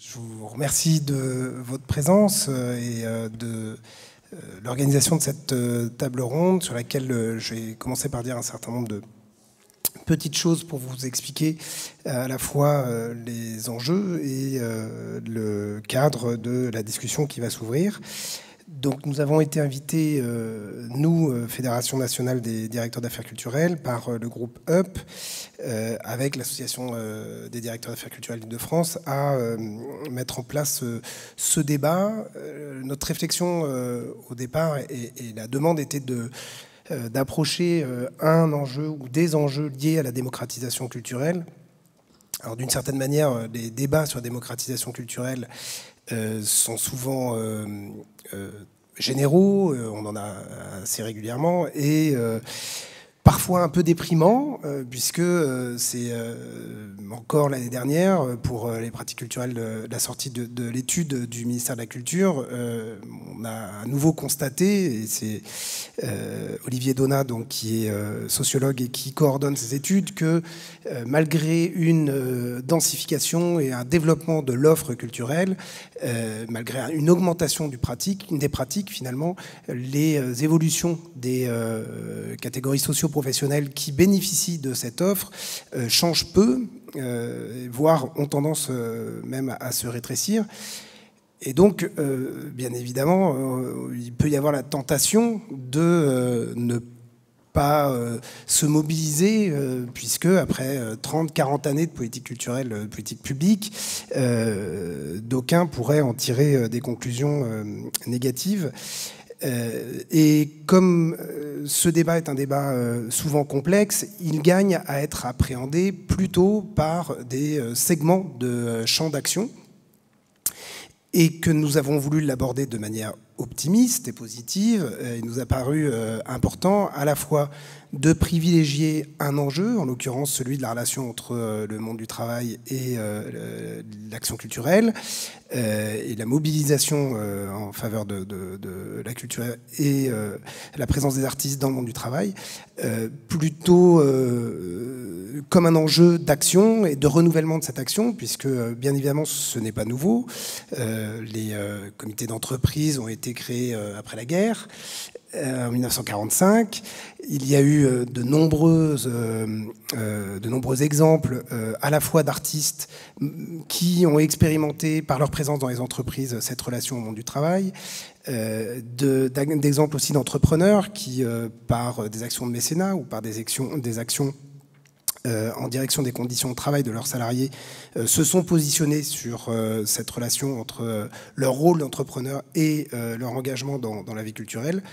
Je vous remercie de votre présence et de l'organisation de cette table ronde sur laquelle je vais commencer par dire un certain nombre de petites choses pour vous expliquer à la fois les enjeux et le cadre de la discussion qui va s'ouvrir. Donc nous avons été invités, nous, Fédération nationale des directeurs d'affaires culturelles, par le groupe UP, avec l'Association des directeurs d'affaires culturelles d'Île-de-France, à mettre en place ce débat. Notre réflexion au départ et la demande était d'approcher un enjeu ou des enjeux liés à la démocratisation culturelle. Alors d'une certaine manière, les débats sur la démocratisation culturelle sont souvent généraux, on en a assez régulièrement, et parfois un peu déprimants, puisque c'est encore l'année dernière, pour les pratiques culturelles, la sortie de l'étude du ministère de la Culture, on a à nouveau constaté, et c'est Olivier Donat, donc, qui est sociologue et qui coordonne ces études, que malgré une densification et un développement de l'offre culturelle, malgré une augmentation des pratiques, finalement, les évolutions des catégories socio-professionnelles qui bénéficient de cette offre changent peu, voire ont tendance même à se rétrécir. Et donc, bien évidemment, il peut y avoir la tentation de ne pas se mobiliser, puisque après 30, 40 années de politique culturelle, de politique publique, d'aucuns pourraient en tirer des conclusions négatives. Et comme ce débat est un débat souvent complexe, il gagne à être appréhendé plutôt par des segments de champ d'action, et que nous avons voulu l'aborder de manière optimiste et positive. Il nous a paru important à la fois de privilégier un enjeu, en l'occurrence celui de la relation entre le monde du travail et l'action culturelle, et la mobilisation en faveur de la culture et la présence des artistes dans le monde du travail, plutôt comme un enjeu d'action et de renouvellement de cette action, puisque bien évidemment ce n'est pas nouveau. Les comités d'entreprise ont été créés après la guerre, en 1945. Il y a eu de nombreux exemples à la fois d'artistes qui ont expérimenté par leur présence dans les entreprises cette relation au monde du travail, d'exemples aussi d'entrepreneurs qui, par des actions de mécénat ou par des actions en direction des conditions de travail de leurs salariés, se sont positionnés sur cette relation entre leur rôle d'entrepreneur et leur engagement dans la vie culturelle.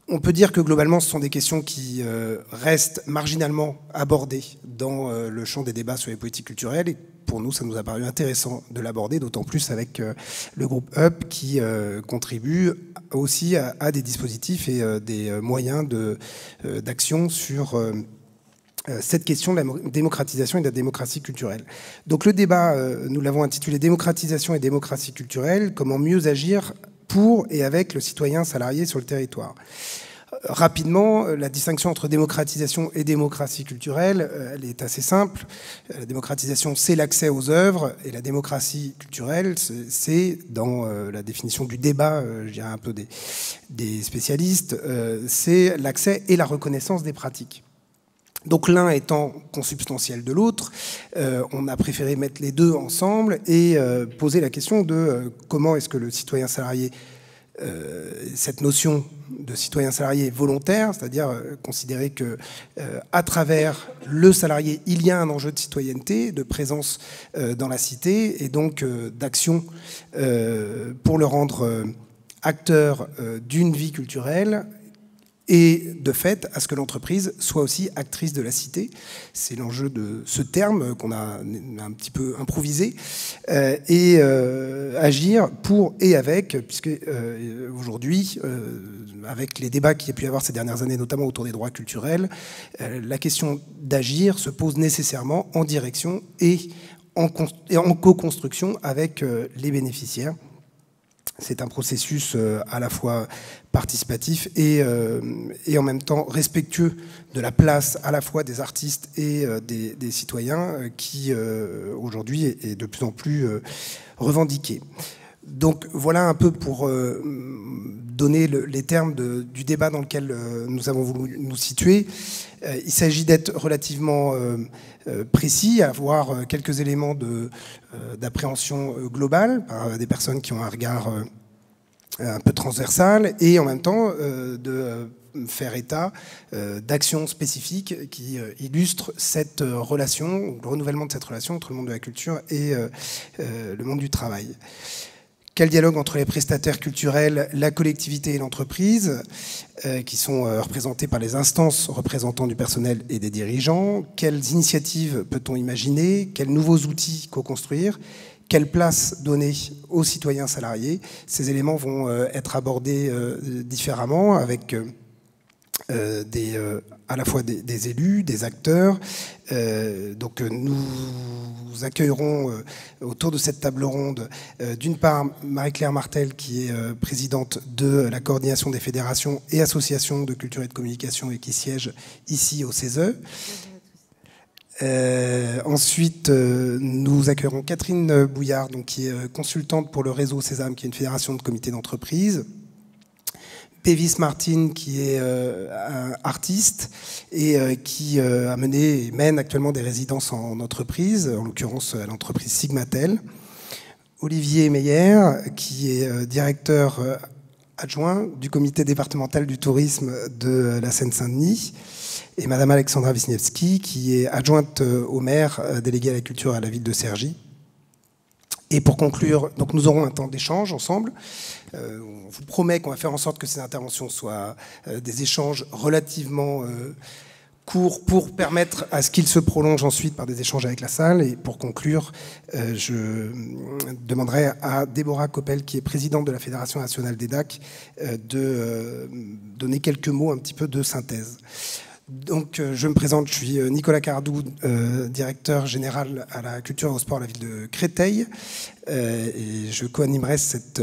On peut dire que globalement, ce sont des questions qui restent marginalement abordées dans le champ des débats sur les politiques culturelles. Et pour nous, ça nous a paru intéressant de l'aborder, d'autant plus avec le groupe UP qui contribue aussi à des dispositifs et des moyens d'action sur cette question de la démocratisation et de la démocratie culturelle. Donc le débat, nous l'avons intitulé « Démocratisation et démocratie culturelle, comment mieux agir pour et avec le citoyen salarié sur le territoire ». Rapidement, la distinction entre démocratisation et démocratie culturelle, elle est assez simple. La démocratisation, c'est l'accès aux œuvres, et la démocratie culturelle, c'est, dans la définition du débat, je dirais un peu des spécialistes, c'est l'accès et la reconnaissance des pratiques. Donc l'un étant consubstantiel de l'autre, on a préféré mettre les deux ensemble et poser la question de comment est-ce que le citoyen salarié, cette notion de citoyen salarié volontaire, c'est-à-dire considérer que à travers le salarié, il y a un enjeu de citoyenneté, de présence dans la cité et donc d'action pour le rendre acteur d'une vie culturelle, et de fait à ce que l'entreprise soit aussi actrice de la cité. C'est l'enjeu de ce terme qu'on a un petit peu improvisé, et agir pour et avec, puisque aujourd'hui, avec les débats qu'il y a pu y avoir ces dernières années, notamment autour des droits culturels, la question d'agir se pose nécessairement en direction et en co-construction avec les bénéficiaires. C'est un processus à la fois participatif et en même temps respectueux de la place à la fois des artistes et des citoyens qui aujourd'hui est de plus en plus revendiqué. Donc voilà un peu pour donner les termes du débat dans lequel nous avons voulu nous situer. Il s'agit d'être relativement précis, avoir quelques éléments d'appréhension globale par des personnes qui ont un regard un peu transversal et en même temps de faire état d'actions spécifiques qui illustrent cette relation, le renouvellement de cette relation entre le monde de la culture et le monde du travail. Quel dialogue entre les prestataires culturels, la collectivité et l'entreprise, qui sont représentés par les instances représentant du personnel et des dirigeants? Quelles initiatives peut-on imaginer? Quels nouveaux outils co-construire? Quelle place donner aux citoyens salariés? Ces éléments vont être abordés différemment avec à la fois des élus, des acteurs. Donc nous accueillerons autour de cette table ronde d'une part Marie-Claire Martel qui est présidente de la coordination des fédérations et associations de culture et de communication et qui siège ici au CESE. Ensuite, nous accueillerons Catherine Bouillard, donc, qui est consultante pour le réseau Sésame, qui est une fédération de comités d'entreprise. Pévis Martin, qui est artiste et qui a mené et mène actuellement des résidences en entreprise, en l'occurrence à l'entreprise Sigmatel. Olivier Meyer, qui est directeur adjoint du comité départemental du tourisme de la Seine-Saint-Denis. Et Madame Alexandra Wisniewski, qui est adjointe au maire déléguée à la culture à la ville de Cergy. Et pour conclure, donc nous aurons un temps d'échange ensemble. On vous promet qu'on va faire en sorte que ces interventions soient des échanges relativement courts pour permettre à ce qu'ils se prolongent ensuite par des échanges avec la salle. Et pour conclure, je demanderai à Déborah Coppel, qui est présidente de la Fédération nationale des DAC, de donner quelques mots un petit peu de synthèse. Donc, je me présente, je suis Nicolas Cardou, directeur général à la culture et au sport à la ville de Créteil. Et je co-animerai cette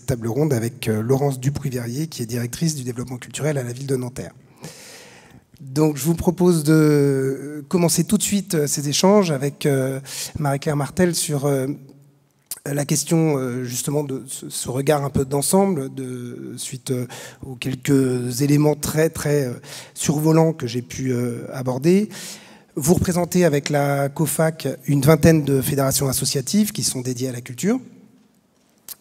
table ronde avec Laurence Dupuy-Verrier, qui est directrice du développement culturel à la ville de Nanterre. Donc, je vous propose de commencer tout de suite ces échanges avec Marie-Claire Martel sur la question justement de ce regard un peu d'ensemble suite aux quelques éléments très survolants que j'ai pu aborder. Vous représentez avec la COFAC une vingtaine de fédérations associatives qui sont dédiées à la culture,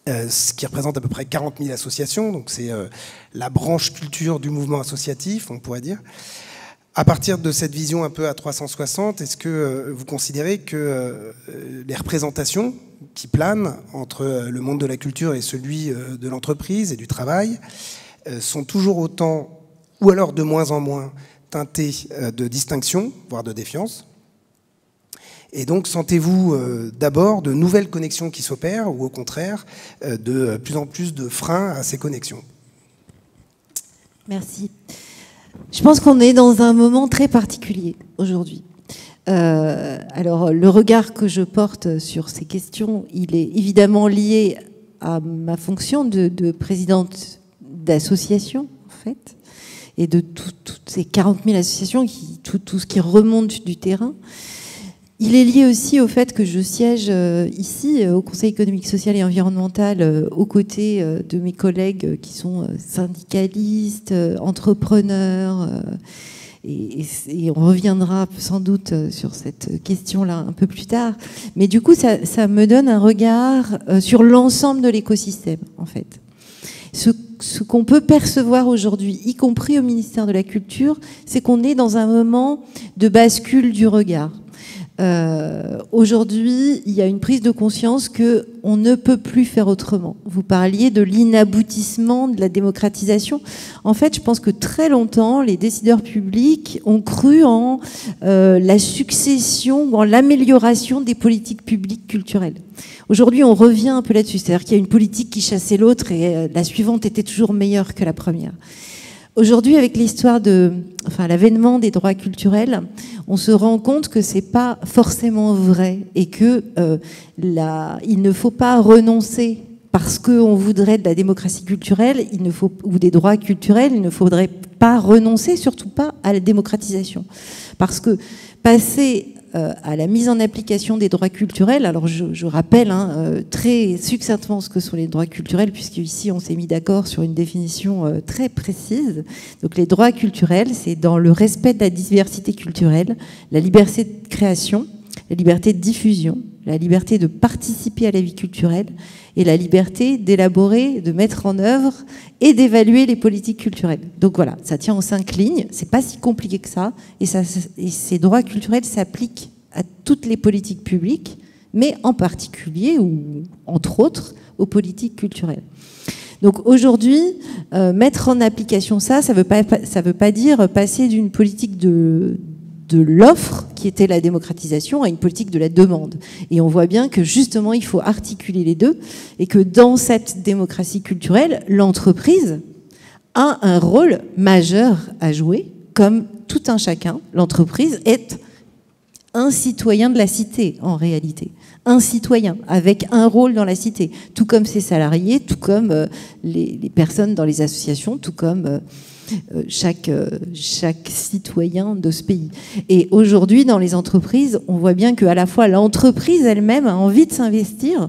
ce qui représente à peu près 40 000 associations, donc c'est la branche culture du mouvement associatif, on pourrait dire. À partir de cette vision un peu à 360, est-ce que vous considérez que les représentations qui planent entre le monde de la culture et celui de l'entreprise et du travail sont toujours autant, ou alors de moins en moins, teintées de distinction, voire de défiance? Et donc, sentez-vous d'abord de nouvelles connexions qui s'opèrent ou au contraire de plus en plus de freins à ces connexions? Merci. Je pense qu'on est dans un moment très particulier aujourd'hui. Alors, le regard que je porte sur ces questions, il est évidemment lié à ma fonction de présidente d'association, en fait, et de toutes ces 40 000 associations, tout ce qui remonte du terrain. Il est lié aussi au fait que je siège ici au Conseil économique, social et environnemental aux côtés de mes collègues qui sont syndicalistes, entrepreneurs, et on reviendra sans doute sur cette question-là un peu plus tard. Mais du coup, ça me donne un regard sur l'ensemble de l'écosystème, en fait. Ce qu'on peut percevoir aujourd'hui, y compris au ministère de la Culture, c'est qu'on est dans un moment de bascule du regard. Aujourd'hui, il y a une prise de conscience qu'on ne peut plus faire autrement. Vous parliez de l'inaboutissement de la démocratisation. En fait, je pense que très longtemps, les décideurs publics ont cru en la succession ou en l'amélioration des politiques publiques culturelles. Aujourd'hui, on revient un peu là-dessus. C'est-à-dire qu'il y a une politique qui chassait l'autre et la suivante était toujours meilleure que la première. Aujourd'hui, avec l'avènement des droits culturels, on se rend compte que c'est pas forcément vrai et que il ne faut pas renoncer parce qu'on voudrait de la démocratie culturelle, ou des droits culturels, il ne faudrait pas renoncer, surtout pas à la démocratisation. Parce que passer à la mise en application des droits culturels, alors je rappelle très succinctement ce que sont les droits culturels, puisque ici on s'est mis d'accord sur une définition très précise. Donc les droits culturels, c'est dans le respect de la diversité culturelle, la liberté de création, la liberté de diffusion, la liberté de participer à la vie culturelle et la liberté d'élaborer, de mettre en œuvre et d'évaluer les politiques culturelles. Donc voilà, ça tient en 5 lignes, c'est pas si compliqué que ça, et ces droits culturels s'appliquent à toutes les politiques publiques, mais en particulier, ou entre autres, aux politiques culturelles. Donc aujourd'hui, mettre en application ça veut pas dire passer d'une politique de l'offre, qui était la démocratisation, à une politique de la demande. Et on voit bien que justement, il faut articuler les deux, et que dans cette démocratie culturelle, l'entreprise a un rôle majeur à jouer, comme tout un chacun. L'entreprise est un citoyen de la cité, en réalité. Un citoyen, avec un rôle dans la cité, tout comme ses salariés, tout comme les personnes dans les associations, tout comme chaque citoyen de ce pays. Et aujourd'hui, dans les entreprises, on voit bien qu'à la fois l'entreprise elle-même a envie de s'investir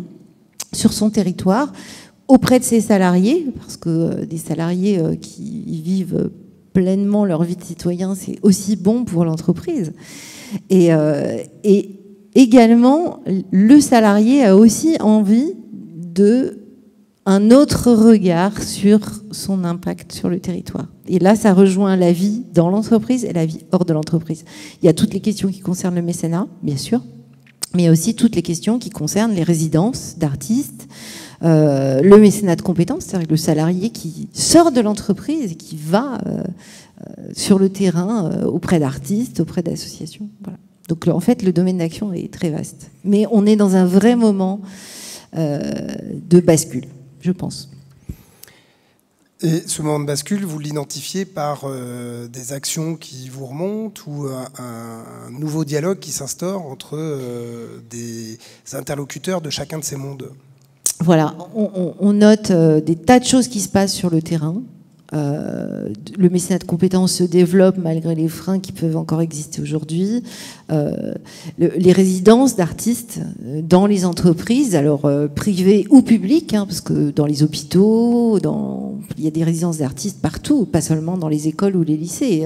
sur son territoire auprès de ses salariés, parce que des salariés qui vivent pleinement leur vie de citoyen, c'est aussi bon pour l'entreprise. Et également, le salarié a aussi envie d'un autre regard sur son impact sur le territoire. Et là, ça rejoint la vie dans l'entreprise et la vie hors de l'entreprise. Il y a toutes les questions qui concernent le mécénat, bien sûr, mais il y a aussi toutes les questions qui concernent les résidences d'artistes, le mécénat de compétences, c'est-à-dire le salarié qui sort de l'entreprise et qui va sur le terrain auprès d'artistes, auprès d'associations. Voilà. Donc en fait, le domaine d'action est très vaste. Mais on est dans un vrai moment de bascule, je pense. Et ce moment de bascule, vous l'identifiez par des actions qui vous remontent ou un nouveau dialogue qui s'instaure entre des interlocuteurs de chacun de ces mondes? Voilà, on note des tas de choses qui se passent sur le terrain. Le mécénat de compétences se développe malgré les freins qui peuvent encore exister aujourd'hui. Les résidences d'artistes dans les entreprises, alors privées ou publiques, parce que dans les hôpitaux, il y a des résidences d'artistes partout, pas seulement dans les écoles ou les lycées.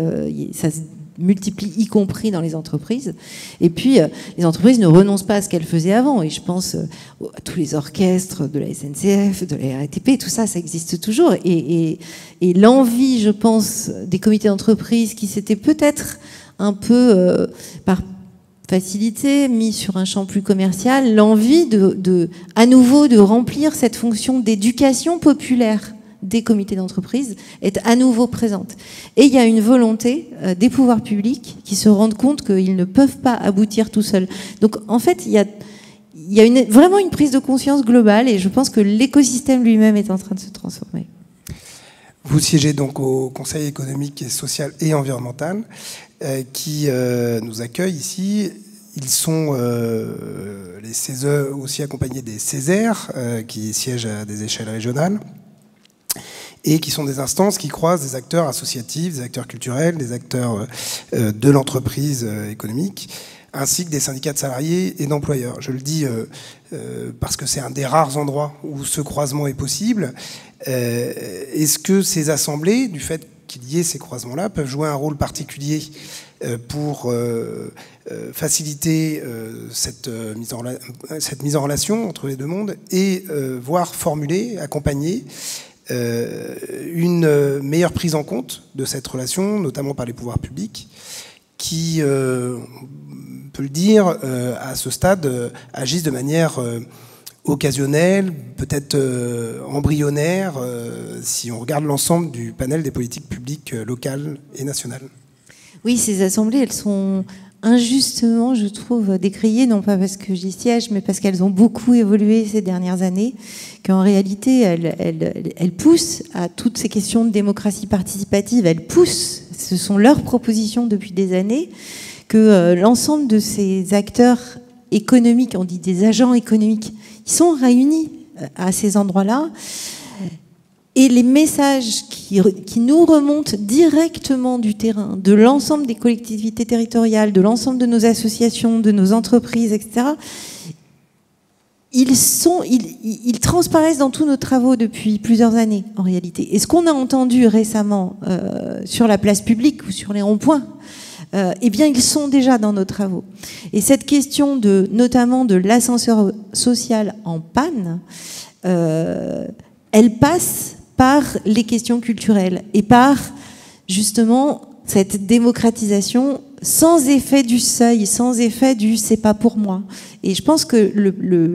Ça se multiplie, y compris dans les entreprises. Et puis, les entreprises ne renoncent pas à ce qu'elles faisaient avant. Et je pense à tous les orchestres de la SNCF, de la RATP, tout ça, ça existe toujours. Et l'envie, je pense, des comités d'entreprise qui s'étaient peut-être un peu, par facilité, mis sur un champ plus commercial, l'envie à nouveau de remplir cette fonction d'éducation populaire des comités d'entreprise est à nouveau présente. Et il y a une volonté des pouvoirs publics qui se rendent compte qu'ils ne peuvent pas aboutir tout seuls. Donc en fait, il y a vraiment une prise de conscience globale et je pense que l'écosystème lui-même est en train de se transformer. Vous siégez donc au Conseil économique et social et environnemental qui nous accueille ici. Ils sont les CESE aussi accompagnés des Césaires qui siègent à des échelles régionales, et qui sont des instances qui croisent des acteurs associatifs, des acteurs culturels, des acteurs de l'entreprise économique, ainsi que des syndicats de salariés et d'employeurs. Je le dis parce que c'est un des rares endroits où ce croisement est possible. Est-ce que ces assemblées, du fait qu'il y ait ces croisements-là, peuvent jouer un rôle particulier pour faciliter cette mise en relation entre les deux mondes et voire formuler, accompagner une meilleure prise en compte de cette relation, notamment par les pouvoirs publics, qui, on peut le dire, à ce stade, agissent de manière occasionnelle, peut-être embryonnaire, si on regarde l'ensemble du panel des politiques publiques locales et nationales. Oui, ces assemblées, elles sont injustement, je trouve, décriées, non pas parce que j'y siège, mais parce qu'elles ont beaucoup évolué ces dernières années, qu'en réalité, elles poussent à toutes ces questions de démocratie participative, elles poussent, ce sont leurs propositions depuis des années, que l'ensemble de ces acteurs économiques, on dit des agents économiques, ils sont réunis à ces endroits-là. Et les messages qui nous remontent directement du terrain, de l'ensemble des collectivités territoriales, de l'ensemble de nos associations, de nos entreprises, etc., ils transparaissent dans tous nos travaux depuis plusieurs années, en réalité. Et ce qu'on a entendu récemment sur la place publique ou sur les ronds-points, eh bien, ils sont déjà dans nos travaux. Et cette question notamment de l'ascenseur social en panne, elle passe par les questions culturelles et par, justement, cette démocratisation sans effet du seuil, sans effet du « c'est pas pour moi ». Et je pense que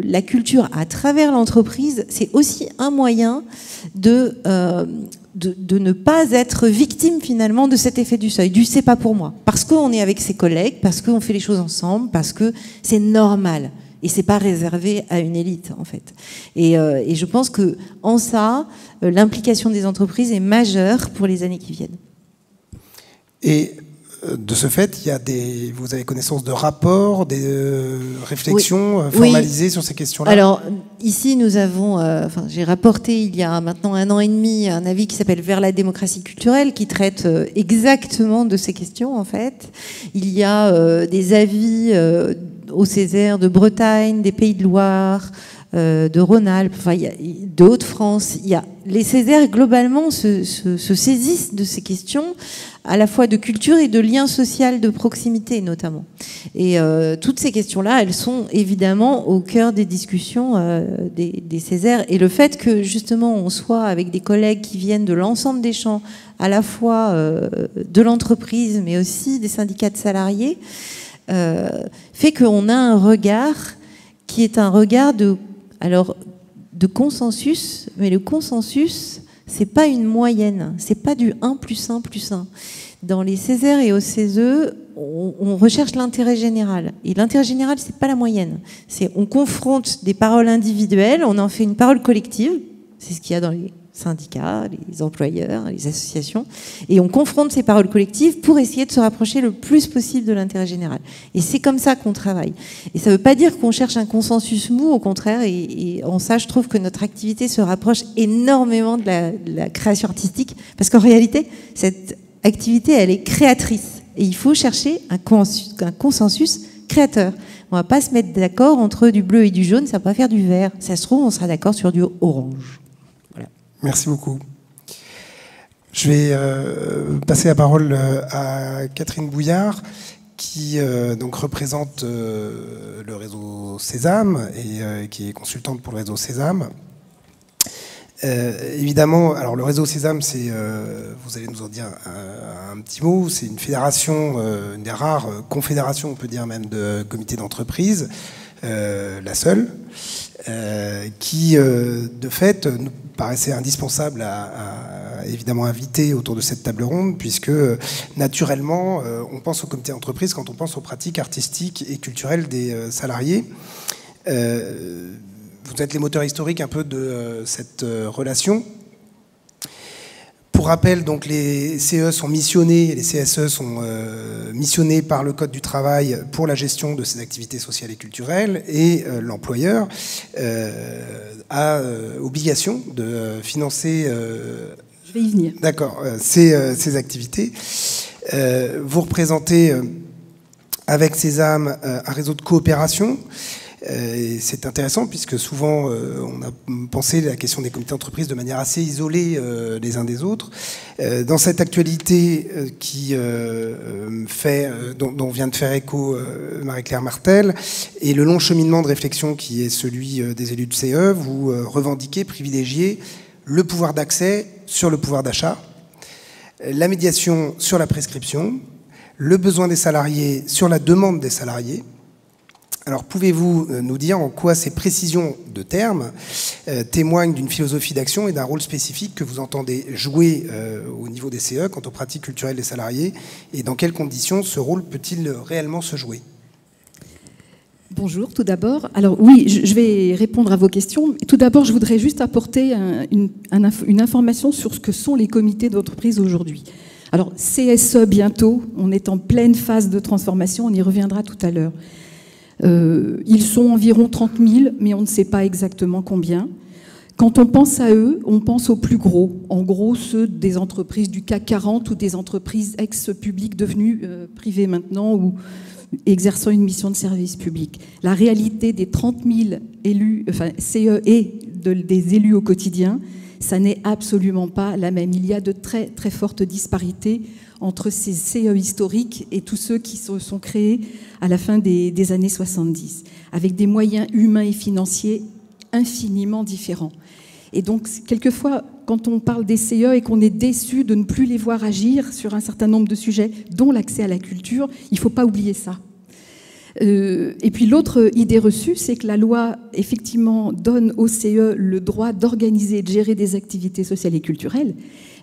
la culture, à travers l'entreprise, c'est aussi un moyen de ne pas être victime, finalement, de cet effet du seuil, du « c'est pas pour moi ». Parce qu'on est avec ses collègues, parce qu'on fait les choses ensemble, parce que c'est normal. Et c'est pas réservé à une élite, en fait. Et je pense que en ça, l'implication des entreprises est majeure pour les années qui viennent. Et de ce fait, vous avez connaissance de rapports, des réflexions formalisées sur ces questions-là? Alors, ici, nous avons... j'ai rapporté, il y a maintenant 1 an et demi, un avis qui s'appelle « Vers la démocratie culturelle » qui traite exactement de ces questions, en fait. Il y a des avis au Césaire de Bretagne, des Pays de Loire, de Rhône-Alpes, de Haute-France. Les Césaires, globalement, se saisissent de ces questions, à la fois de culture et de lien social de proximité, notamment. Et toutes ces questions-là, elles sont évidemment au cœur des discussions des Césaires. Et le fait que, justement, on soit avec des collègues qui viennent de l'ensemble des champs, à la fois de l'entreprise, mais aussi des syndicats de salariés, fait qu'on a un regard qui est un regard de consensus, mais le consensus, c'est pas une moyenne, c'est pas du 1 + 1 + 1. Dans les Césaires et au CESE, on recherche l'intérêt général. Et l'intérêt général, c'est pas la moyenne. On confronte des paroles individuelles, on en fait une parole collective, c'est ce qu'il y a dans les syndicats, les employeurs, les associations, et on confronte ces paroles collectives pour essayer de se rapprocher le plus possible de l'intérêt général. Et c'est comme ça qu'on travaille. Et ça ne veut pas dire qu'on cherche un consensus mou, au contraire, et en ça, je trouve que notre activité se rapproche énormément de la création artistique, parce qu'en réalité, cette activité, elle est créatrice. Et il faut chercher un consensus créateur. On ne va pas se mettre d'accord entre du bleu et du jaune, ça ne va pas faire du vert. Ça se trouve, on sera d'accord sur du orange. Merci beaucoup. Je vais passer la parole à Catherine Bouillard, qui donc représente le réseau Sésame et qui est consultante pour le réseau Sésame. Évidemment, alors le réseau Sésame, vous allez nous en dire un petit mot, c'est une fédération, une des rares confédérations, on peut dire même, de comités d'entreprise, la seule, qui de fait nous paraissait indispensable à évidemment inviter autour de cette table ronde, puisque naturellement on pense au comité d'entreprise quand on pense aux pratiques artistiques et culturelles des salariés. Vous êtes les moteurs historiques un peu de cette relation. Pour rappel, donc, les CE sont missionnés, les CSE sont missionnés par le Code du travail pour la gestion de ces activités sociales et culturelles, et l'employeur a obligation de financer... Je vais y venir. D'accord, ces activités. Vous représentez avec Sésame un réseau de coopération. C'est intéressant puisque souvent on a pensé la question des comités d'entreprise de manière assez isolée les uns des autres. Dans cette actualité dont vient de faire écho Marie-Claire Martel et le long cheminement de réflexion qui est celui des élus de CE, vous revendiquez, privilégiez le pouvoir d'accès sur le pouvoir d'achat, la médiation sur la prescription, le besoin des salariés sur la demande des salariés. Alors, pouvez-vous nous dire en quoi ces précisions de termes témoignent d'une philosophie d'action et d'un rôle spécifique que vous entendez jouer au niveau des CE quant aux pratiques culturelles des salariés, et dans quelles conditions ce rôle peut-il réellement se jouer? Bonjour, tout d'abord. Alors oui, je vais répondre à vos questions. Tout d'abord, je voudrais juste apporter une information sur ce que sont les comités d'entreprise aujourd'hui. Alors, CSE bientôt, on est en pleine phase de transformation, on y reviendra tout à l'heure. Ils sont environ 30 000, mais on ne sait pas exactement combien. Quand on pense à eux, on pense aux plus gros, en gros ceux des entreprises du CAC 40 ou des entreprises ex-publiques devenues privées maintenant ou exerçant une mission de service public. La réalité des 30 000 élus, enfin CE et des élus au quotidien, ça n'est absolument pas la même. Il y a de très très fortes disparités entre ces CE historiques et tous ceux qui se sont créés à la fin des années 70, avec des moyens humains et financiers infiniment différents. Et donc, quelquefois, quand on parle des CE et qu'on est déçu de ne plus les voir agir sur un certain nombre de sujets, dont l'accès à la culture, il ne faut pas oublier ça. Et puis l'autre idée reçue, c'est que la loi, effectivement, donne aux CE le droit d'organiser et de gérer des activités sociales et culturelles,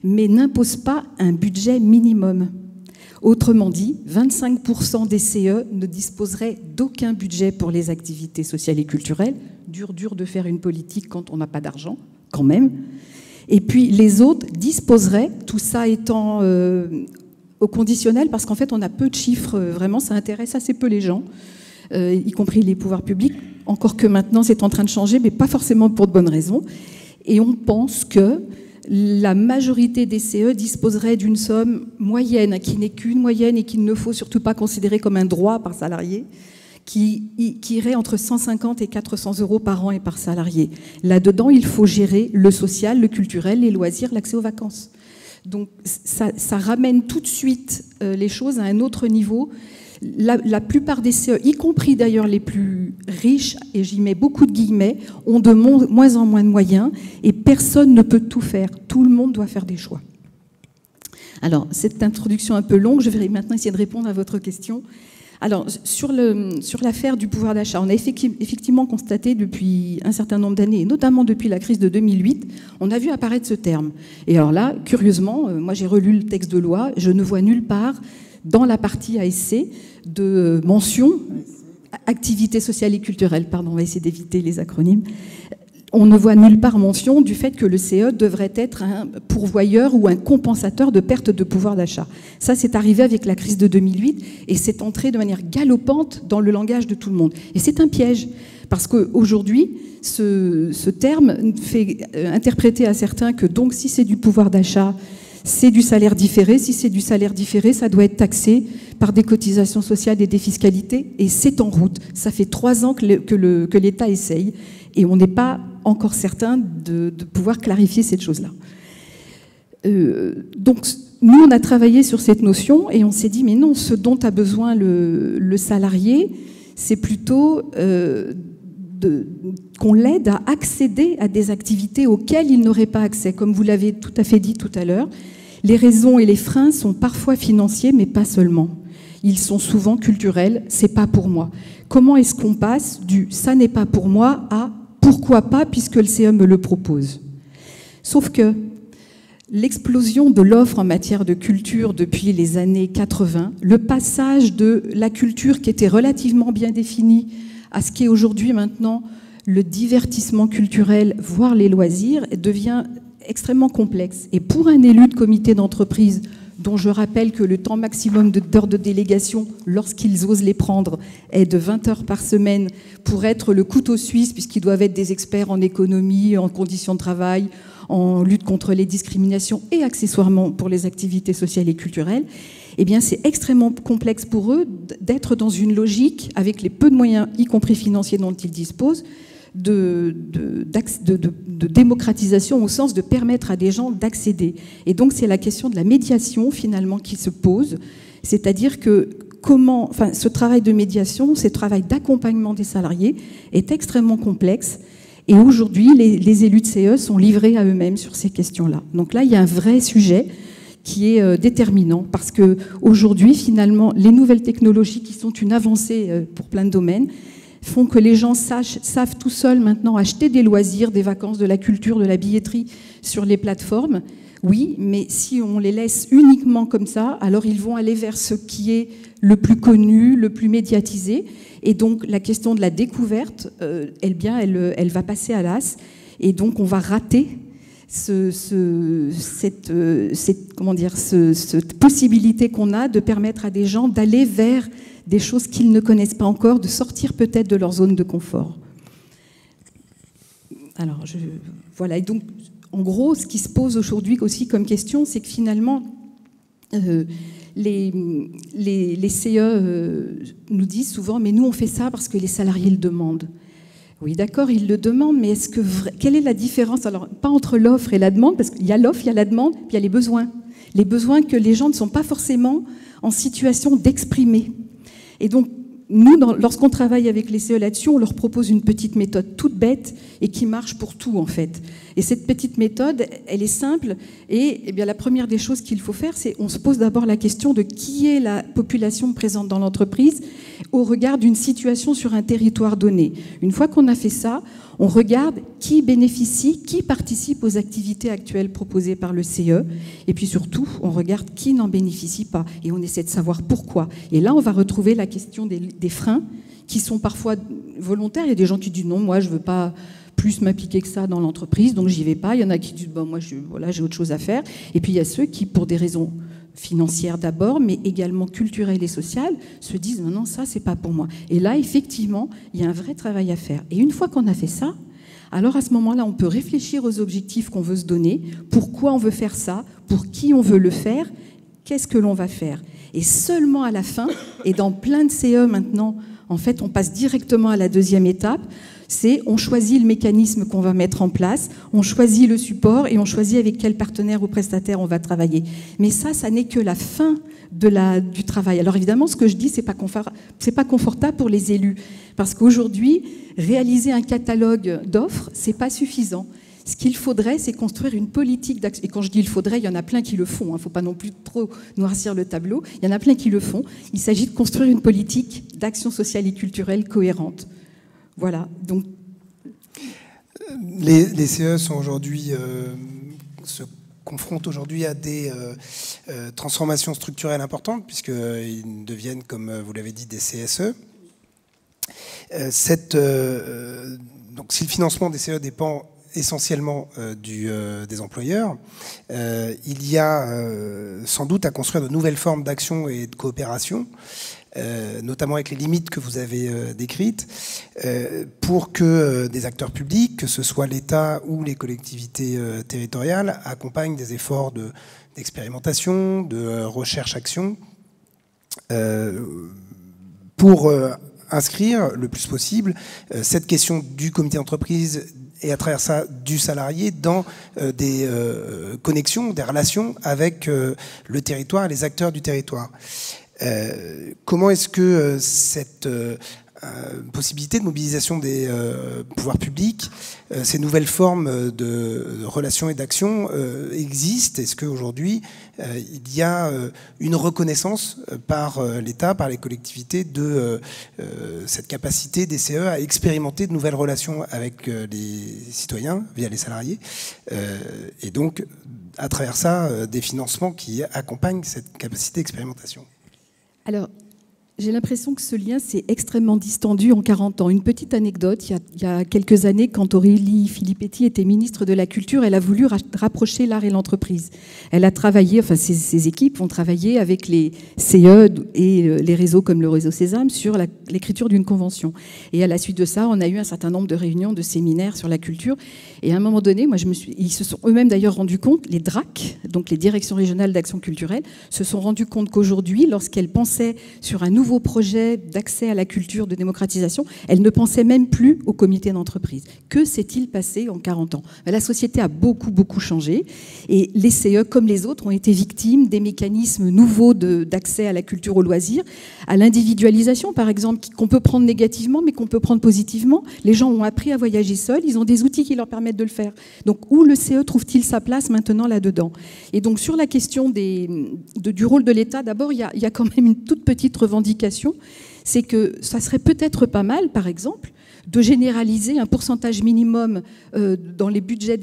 mais n'impose pas un budget minimum. Autrement dit, 25% des CE ne disposeraient d'aucun budget pour les activités sociales et culturelles. Dur de faire une politique quand on n'a pas d'argent, quand même. Et puis les autres disposeraient, tout ça étant au conditionnel, parce qu'en fait on a peu de chiffres, vraiment ça intéresse assez peu les gens, y compris les pouvoirs publics, encore que maintenant c'est en train de changer, mais pas forcément pour de bonnes raisons. Et on pense que la majorité des CE disposerait d'une somme moyenne, qui n'est qu'une moyenne et qu'il ne faut surtout pas considérer comme un droit par salarié, qui irait entre 150 et 400 euros par an et par salarié. Là-dedans, il faut gérer le social, le culturel, les loisirs, l'accès aux vacances. Donc ça ramène tout de suite les choses à un autre niveau. La plupart des CE, y compris d'ailleurs les plus riches, et j'y mets beaucoup de guillemets, ont de moins en moins de moyens et personne ne peut tout faire. Tout le monde doit faire des choix. Alors, cette introduction un peu longue, je vais maintenant essayer de répondre à votre question. Alors, sur l'affaire du pouvoir d'achat, on a effectivement constaté depuis un certain nombre d'années, et notamment depuis la crise de 2008, on a vu apparaître ce terme. Et alors là, curieusement, moi j'ai relu le texte de loi, je ne vois nulle part dans la partie ASC de mention, activité sociale et culturelle, pardon, on va essayer d'éviter les acronymes, on ne voit nulle part mention du fait que le CE devrait être un pourvoyeur ou un compensateur de perte de pouvoir d'achat. Ça, c'est arrivé avec la crise de 2008 et c'est entré de manière galopante dans le langage de tout le monde. Et c'est un piège, parce qu'aujourd'hui, ce terme fait interpréter à certains que donc si c'est du pouvoir d'achat, c'est du salaire différé. Si c'est du salaire différé, ça doit être taxé par des cotisations sociales et des fiscalités. Et c'est en route. Ça fait 3 ans que l'État essaye. Et on n'est pas encore certain de pouvoir clarifier cette chose-là. Donc, nous, on a travaillé sur cette notion et on s'est dit, mais non, ce dont a besoin le salarié, c'est plutôt qu'on l'aide à accéder à des activités auxquelles il n'aurait pas accès. Comme vous l'avez tout à fait dit tout à l'heure, les raisons et les freins sont parfois financiers, mais pas seulement. Ils sont souvent culturels, c'est pas pour moi. Comment est-ce qu'on passe du « ça n'est pas pour moi » à « pourquoi pas puisque le CE me le propose ». Sauf que l'explosion de l'offre en matière de culture depuis les années 80, le passage de la culture qui était relativement bien définie à ce qui est aujourd'hui maintenant le divertissement culturel, voire les loisirs, devient extrêmement complexe. Et pour un élu de comité d'entreprise, dont je rappelle que le temps maximum d'heures de délégation, lorsqu'ils osent les prendre, est de 20 heures par semaine, pour être le couteau suisse, puisqu'ils doivent être des experts en économie, en conditions de travail, en lutte contre les discriminations et accessoirement pour les activités sociales et culturelles, eh bien c'est extrêmement complexe pour eux d'être dans une logique, avec les peu de moyens, y compris financiers dont ils disposent, de démocratisation au sens de permettre à des gens d'accéder. Et donc c'est la question de la médiation finalement qui se pose, c'est-à-dire que ce travail de médiation, ce travail d'accompagnement des salariés est extrêmement complexe. Et aujourd'hui, les élus de CE sont livrés à eux-mêmes sur ces questions-là. Donc là, il y a un vrai sujet qui est déterminant, parce qu'aujourd'hui, finalement, les nouvelles technologies qui sont une avancée pour plein de domaines font que les gens savent tout seuls maintenant acheter des loisirs, des vacances, de la culture, de la billetterie sur les plateformes. Oui, mais si on les laisse uniquement comme ça, alors ils vont aller vers ce qui est le plus connu, le plus médiatisé. Et donc la question de la découverte, elle va passer à l'as. Et donc on va rater cette possibilité qu'on a de permettre à des gens d'aller vers des choses qu'ils ne connaissent pas encore, de sortir peut-être de leur zone de confort. Alors, voilà. Et donc, en gros, ce qui se pose aujourd'hui aussi comme question, c'est que finalement, les CE nous disent souvent, mais nous, on fait ça parce que les salariés le demandent. Oui, d'accord, ils le demandent, mais quelle est la différence? Alors, pas entre l'offre et la demande, parce qu'il y a l'offre, il y a la demande, puis il y a les besoins. Les besoins que les gens ne sont pas forcément en situation d'exprimer. Et donc, nous, lorsqu'on travaille avec les CE là-dessus, on leur propose une petite méthode toute bête et qui marche pour tout, en fait. Et cette petite méthode, elle est simple. Et eh bien, la première des choses qu'il faut faire, c'est on se pose d'abord la question de qui est la population présente dans l'entreprise au regard d'une situation sur un territoire donné. Une fois qu'on a fait ça, on regarde qui bénéficie, qui participe aux activités actuelles proposées par le CE. Et puis surtout, on regarde qui n'en bénéficie pas. Et on essaie de savoir pourquoi. Et là, on va retrouver la question des freins qui sont parfois volontaires. Il y a des gens qui disent non, moi, je ne veux pas plus m'appliquer que ça dans l'entreprise, donc j'y vais pas. Il y en a qui disent bon, moi, j'ai autre chose à faire. Et puis il y a ceux qui, pour des raisons financières d'abord, mais également culturelles et sociales, se disent non, ça, c'est pas pour moi. Et là, effectivement, il y a un vrai travail à faire. Et une fois qu'on a fait ça, alors à ce moment-là, on peut réfléchir aux objectifs qu'on veut se donner, pourquoi on veut faire ça, pour qui on veut le faire, qu'est-ce que l'on va faire. Et seulement à la fin, et dans plein de CE maintenant, en fait, on passe directement à la deuxième étape, c'est on choisit le mécanisme qu'on va mettre en place, on choisit le support et on choisit avec quel partenaire ou prestataire on va travailler. Mais ça n'est que la fin du travail. Alors évidemment, ce que je dis, c'est pas confortable pour les élus, parce qu'aujourd'hui, réaliser un catalogue d'offres, c'est pas suffisant. Ce qu'il faudrait, c'est construire une politique d'action. Et quand je dis il faudrait, il y en a plein qui le font. Il ne faut pas non plus trop noircir le tableau. Il y en a plein qui le font. Il s'agit de construire une politique d'action sociale et culturelle cohérente. Voilà. Donc, les CE sont aujourd'hui, se confrontent aujourd'hui à des transformations structurelles importantes, puisqu'ils deviennent, comme vous l'avez dit, des CSE. Donc, si le financement des CE dépend essentiellement des employeurs, il y a sans doute à construire de nouvelles formes d'action et de coopération, notamment avec les limites que vous avez décrites, pour que des acteurs publics, que ce soit l'État ou les collectivités territoriales, accompagnent des efforts d'expérimentation, de recherche-action, pour inscrire le plus possible cette question du comité d'entreprise et à travers ça du salarié dans des connexions, des relations avec le territoire et les acteurs du territoire. Comment est-ce que cette possibilité de mobilisation des pouvoirs publics, ces nouvelles formes de relations et d'action existent? Est-ce qu'aujourd'hui, il y a une reconnaissance par l'État, par les collectivités de cette capacité des CE à expérimenter de nouvelles relations avec les citoyens via les salariés, et donc à travers ça des financements qui accompagnent cette capacité d'expérimentation? Alors, j'ai l'impression que ce lien s'est extrêmement distendu en 40 ans. Une petite anecdote, il y a quelques années, quand Aurélie Filippetti était ministre de la Culture, elle a voulu rapprocher l'art et l'entreprise. Elle a travaillé, enfin ses équipes ont travaillé avec les CE et les réseaux comme le réseau Sésame sur l'écriture d'une convention. Et à la suite de ça, on a eu un certain nombre de réunions, de séminaires sur la culture. Et à un moment donné, ils se sont eux-mêmes d'ailleurs rendus compte, les DRAC, donc les directions régionales d'action culturelle, se sont rendus compte qu'aujourd'hui, lorsqu'elles pensaient sur un nouveau projet d'accès à la culture, de démocratisation, elles ne pensaient même plus au comité d'entreprise. Que s'est-il passé en 40 ans? La société a beaucoup, beaucoup changé et les CE, comme les autres, ont été victimes des mécanismes nouveaux d'accès à la culture, au loisir, à l'individualisation, par exemple, qu'on peut prendre négativement, mais qu'on peut prendre positivement. Les gens ont appris à voyager seuls, ils ont des outils qui leur permettent de le faire. Donc, où le CE trouve-t-il sa place maintenant là-dedans? Et donc, sur la question du rôle de l'État, d'abord, il y a quand même une toute petite revendication, c'est que ça serait peut-être pas mal, par exemple, de généraliser un pourcentage minimum dans les budgets,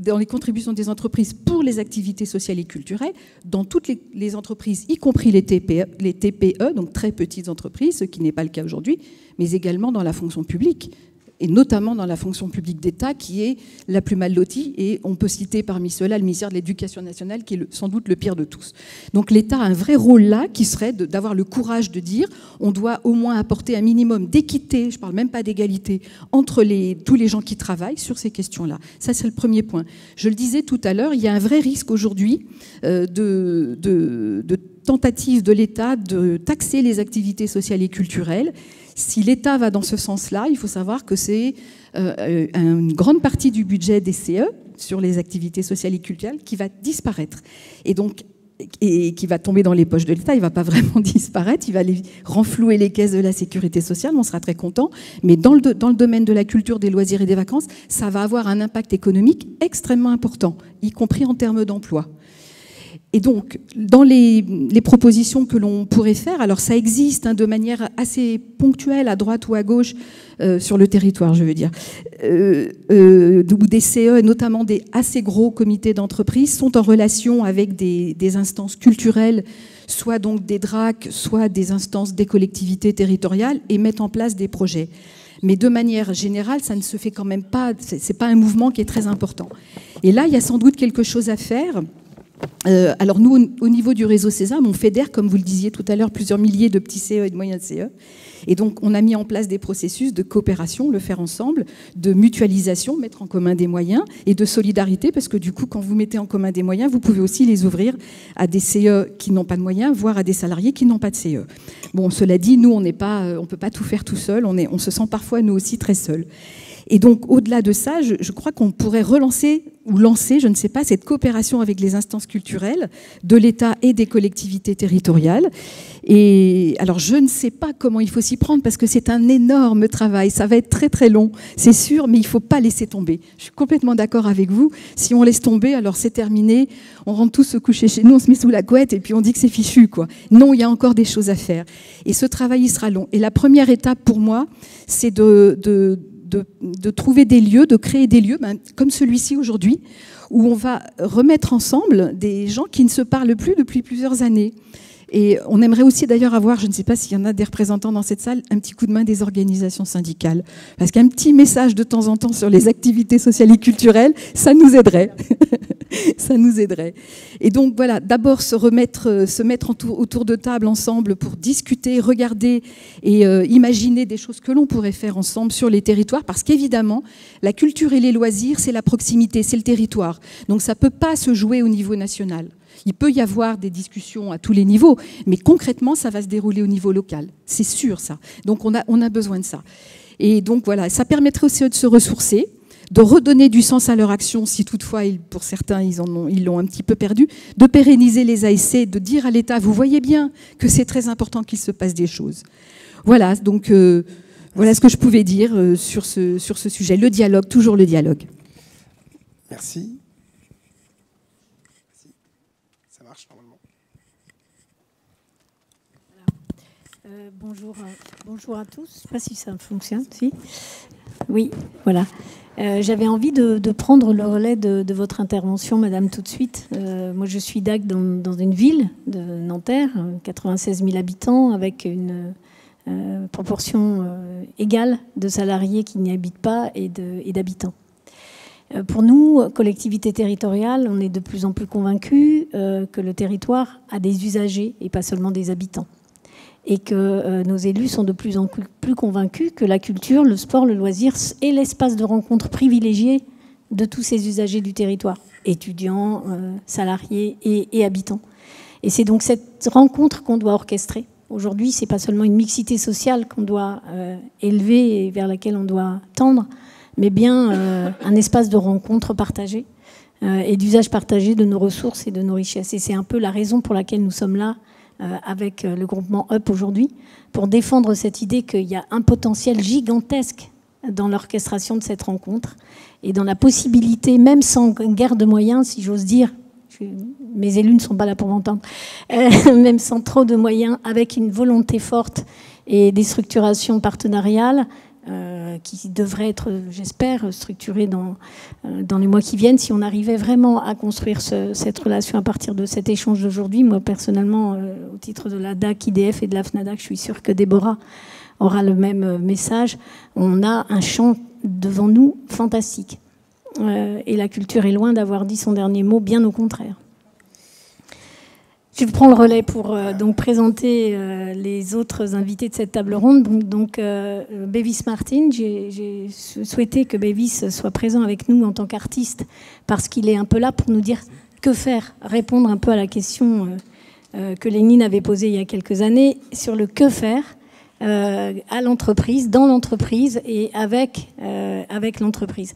dans les contributions des entreprises pour les activités sociales et culturelles, dans toutes les entreprises, y compris les TPE, donc très petites entreprises, ce qui n'est pas le cas aujourd'hui, mais également dans la fonction publique. et notamment dans la fonction publique d'État, qui est la plus mal lotie. Et on peut citer parmi ceux-là le ministère de l'Éducation nationale, qui est sans doute le pire de tous. Donc l'État a un vrai rôle là, qui serait d'avoir le courage de dire on doit au moins apporter un minimum d'équité, je ne parle même pas d'égalité, entre tous les gens qui travaillent sur ces questions-là. Ça, c'est le premier point. Je le disais tout à l'heure, il y a un vrai risque aujourd'hui de tentative de l'État de taxer les activités sociales et culturelles. Si l'État va dans ce sens-là, il faut savoir que c'est une grande partie du budget des CE sur les activités sociales et culturelles qui va disparaître. Et qui va tomber dans les poches de l'État, il ne va pas vraiment disparaître, il va aller renflouer les caisses de la sécurité sociale, on sera très content, mais dans le domaine de la culture, des loisirs et des vacances, ça va avoir un impact économique extrêmement important, y compris en termes d'emploi. Et donc, dans les propositions que l'on pourrait faire, alors ça existe de manière assez ponctuelle, à droite ou à gauche, sur le territoire, je veux dire, où des CE, et notamment des assez gros comités d'entreprise, sont en relation avec des instances culturelles, soit donc des DRAC, soit des instances des collectivités territoriales, et mettent en place des projets. Mais de manière générale, ça ne se fait quand même pas, c'est pas un mouvement qui est très important. Et là, il y a sans doute quelque chose à faire. Alors nous, au niveau du réseau Sésame, on fédère, comme vous le disiez tout à l'heure, plusieurs milliers de petits CE et de moyens CE. Et donc, on a mis en place des processus de coopération, le faire ensemble, de mutualisation, mettre en commun des moyens, et de solidarité, parce que du coup, quand vous mettez en commun des moyens, vous pouvez aussi les ouvrir à des CE qui n'ont pas de moyens, voire à des salariés qui n'ont pas de CE. Bon, cela dit, nous, on ne peut pas tout faire tout seul, on se sent parfois, nous aussi, très seuls. Et donc, au-delà de ça, je crois qu'on pourrait relancer ou lancer, je ne sais pas, cette coopération avec les instances culturelles de l'État et des collectivités territoriales. Et alors, je ne sais pas comment il faut s'y prendre parce que c'est un énorme travail. Ça va être très, très long, c'est sûr, mais il ne faut pas laisser tomber. Je suis complètement d'accord avec vous. Si on laisse tomber, alors c'est terminé. On rentre tous se coucher chez nous, on se met sous la couette et puis on dit que c'est fichu, quoi. Non, il y a encore des choses à faire. Et ce travail, il sera long. Et la première étape pour moi, c'est de trouver des lieux, de créer des lieux, comme celui-ci aujourd'hui, où on va remettre ensemble des gens qui ne se parlent plus depuis plusieurs années. Et on aimerait aussi d'ailleurs avoir, je ne sais pas s'il y en a des représentants dans cette salle, un petit coup de main des organisations syndicales. Parce qu'un petit message de temps en temps sur les activités sociales et culturelles, ça nous aiderait. Ça nous aiderait. Et donc voilà, d'abord se mettre autour de table ensemble pour discuter, regarder et imaginer des choses que l'on pourrait faire ensemble sur les territoires, parce qu'évidemment, la culture et les loisirs, c'est la proximité, c'est le territoire. Donc ça ne peut pas se jouer au niveau national. Il peut y avoir des discussions à tous les niveaux, mais concrètement, ça va se dérouler au niveau local. C'est sûr, ça. Donc on a besoin de ça. Et donc voilà, ça permettrait aussi de se ressourcer, de redonner du sens à leur action, si toutefois, pour certains, ils l'ont un petit peu perdu, de pérenniser les ASC, de dire à l'État, vous voyez bien que c'est très important qu'il se passe des choses. Voilà, donc voilà ce que je pouvais dire sur ce sujet. Le dialogue, toujours le dialogue. Merci. Ça marche normalement. Bonjour à tous. Je ne sais pas si ça fonctionne. Si. Oui, voilà. J'avais envie de prendre le relais de votre intervention, madame, tout de suite. Moi, je suis DAC dans une ville de Nanterre, 96 000 habitants, avec une proportion égale de salariés qui n'y habitent pas et d'habitants. Pour nous, collectivité territoriale, on est de plus en plus convaincus que le territoire a des usagers et pas seulement des habitants. Et que nos élus sont de plus en plus convaincus que la culture, le sport, le loisir est l'espace de rencontre privilégié de tous ces usagers du territoire, étudiants, salariés et habitants. Et c'est donc cette rencontre qu'on doit orchestrer. Aujourd'hui, ce n'est pas seulement une mixité sociale qu'on doit élever et vers laquelle on doit tendre, mais bien un espace de rencontre partagé et d'usage partagé de nos ressources et de nos richesses. Et c'est un peu la raison pour laquelle nous sommes là avec le groupement UP aujourd'hui, pour défendre cette idée qu'il y a un potentiel gigantesque dans l'orchestration de cette rencontre et dans la possibilité, même sans guerre de moyens, si j'ose dire, mes élus ne sont pas là pour m'entendre, même sans trop de moyens, avec une volonté forte et des structurations partenariales qui devraient être, j'espère, structurées dans les mois qui viennent. Si on arrivait vraiment à construire cette relation à partir de cet échange d'aujourd'hui, moi personnellement, au titre de la DAC, IDF et de la FNADAC, je suis sûre que Déborah aura le même message. On a un champ devant nous fantastique. Et la culture est loin d'avoir dit son dernier mot, bien au contraire. Je prends le relais pour donc présenter les autres invités de cette table ronde. Donc Bevis Martin, j'ai souhaité que Bevis soit présent avec nous en tant qu'artiste parce qu'il est un peu là pour nous dire que faire, répondre un peu à la question que Lénine avait posée il y a quelques années sur le que faire à l'entreprise, dans l'entreprise et avec l'entreprise.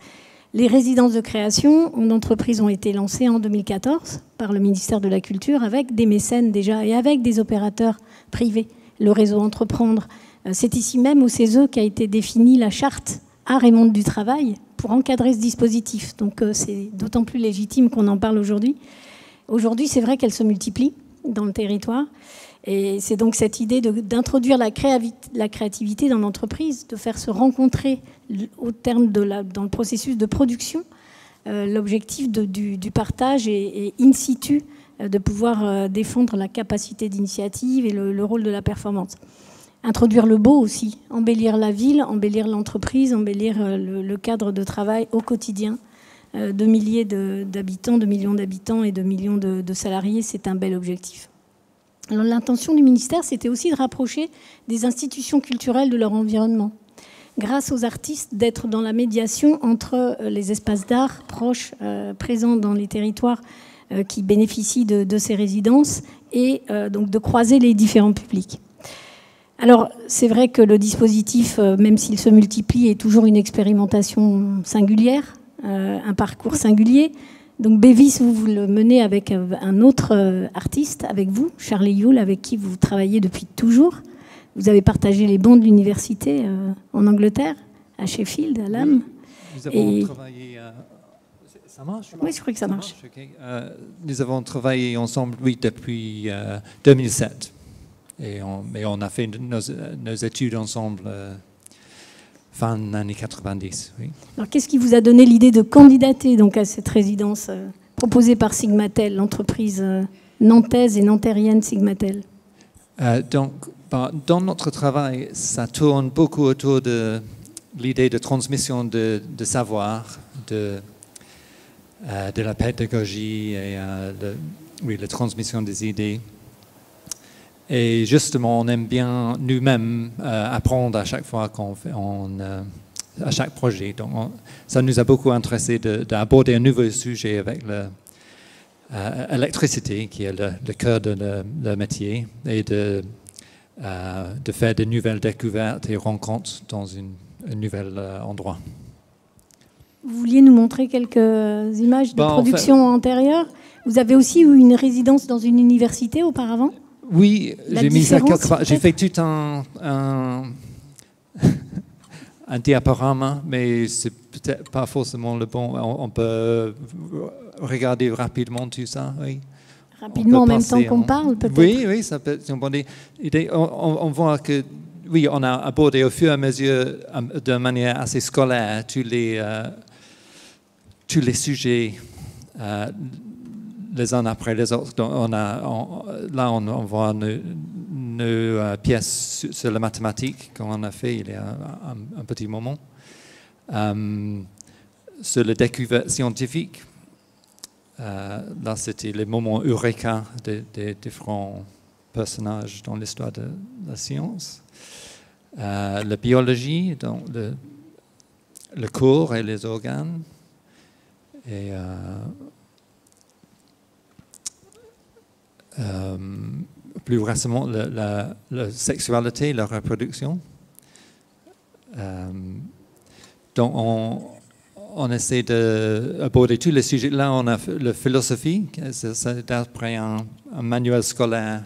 Les résidences de création d'entreprises ont été lancées en 2014 par le ministère de la Culture avec des mécènes déjà et avec des opérateurs privés. Le réseau Entreprendre, c'est ici même au CESE qu'a été définie la charte Art et Monde du Travail pour encadrer ce dispositif. Donc c'est d'autant plus légitime qu'on en parle aujourd'hui. Aujourd'hui, c'est vrai qu'elle se multiplie dans le territoire. Et c'est donc cette idée d'introduire la créativité dans l'entreprise, de faire se rencontrer au terme dans le processus de production l'objectif du partage et in situ de pouvoir défendre la capacité d'initiative et le rôle de la performance. Introduire le beau aussi, embellir la ville, embellir l'entreprise, embellir le cadre de travail au quotidien de milliers d'habitants, de millions d'habitants et de millions de salariés, c'est un bel objectif. Alors, l'intention du ministère, c'était aussi de rapprocher des institutions culturelles de leur environnement, grâce aux artistes d'être dans la médiation entre les espaces d'art proches, présents dans les territoires qui bénéficient de ces résidences et donc de croiser les différents publics. Alors, c'est vrai que le dispositif, même s'il se multiplie, est toujours une expérimentation singulière, un parcours singulier. Donc Bevis, vous le menez avec un autre artiste, avec vous, Charlie Yule, avec qui vous travaillez depuis toujours. Vous avez partagé les bancs de l'université en Angleterre, à Sheffield, à Lam. Nous avons travaillé... Ça marche? Oui, je crois que ça marche. Okay. Nous avons travaillé ensemble, oui, depuis 2007. Mais on a fait nos études ensemble fin des années 90, oui. Alors, qu'est-ce qui vous a donné l'idée de candidater donc, à cette résidence proposée par Sigmatel, l'entreprise nantaise et nantérienne Sigmatel? Dans notre travail, ça tourne beaucoup autour de l'idée de transmission de savoir, de la pédagogie et la transmission des idées. Et justement, on aime bien nous-mêmes apprendre à chaque fois qu'on fait, à chaque projet. Donc, ça nous a beaucoup intéressé d'aborder un nouveau sujet avec l'électricité, qui est le cœur de le métier, et de faire de nouvelles découvertes et rencontres dans un nouvel endroit. Vous vouliez nous montrer quelques images de production antérieure? Vous avez aussi eu une résidence dans une université auparavant? Oui, j'ai mis ça quelque part. J'ai fait tout un diaporama, mais c'est peut-être pas forcément le bon. On peut regarder rapidement tout ça, oui. Rapidement en même temps qu'on parle, peut-être? Oui, ça peut être une bonne idée. On voit que, oui, on a abordé au fur et à mesure, de manière assez scolaire, tous les sujets les uns après les autres. Donc on voit nos pièces sur la mathématique qu'on a fait il y a un petit moment. Sur la découverte scientifique, là c'était les moments eureka des différents personnages dans l'histoire de la science. La biologie, donc le corps et les organes. Et plus récemment, la sexualité, la reproduction. Donc, on essaie d'aborder tous les sujets. Là, on a la philosophie, c'est d'après un manuel scolaire,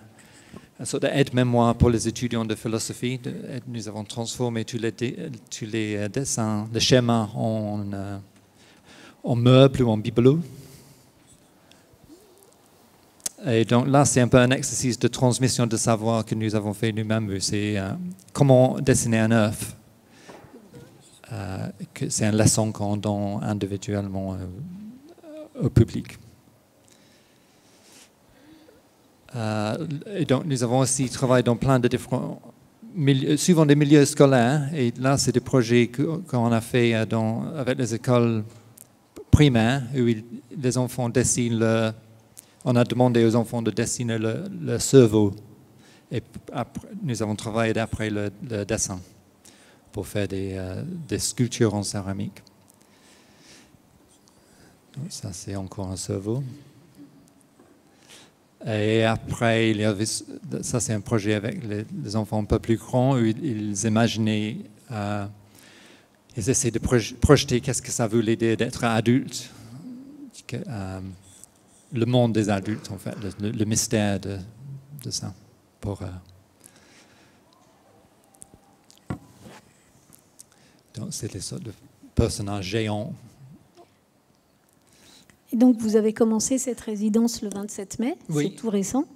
une sorte d'aide-mémoire pour les étudiants de philosophie. Nous avons transformé tous les dessins, les schémas en meubles ou en bibelots. Et donc là, c'est un peu un exercice de transmission de savoir que nous avons fait nous-mêmes. C'est comment dessiner un œuf. C'est une leçon qu'on donne individuellement au public. Et donc, nous avons aussi travaillé dans plein de différents souvent des milieux scolaires. Et là, c'est des projets qu'on a fait avec les écoles primaires, où les enfants dessinent on a demandé aux enfants de dessiner le cerveau. Et après, nous avons travaillé d'après le dessin pour faire des sculptures en céramique. Donc, ça, c'est encore un cerveau. Et après, ça c'est un projet avec les enfants un peu plus grands où ils imaginaient, ils essaient de projeter qu'est-ce que ça voulait dire d'être adulte, le monde des adultes en fait, le mystère de ça. Donc c'est des sortes de personnages géants. Et donc, vous avez commencé cette résidence le 27 mai, oui. C'est tout récent.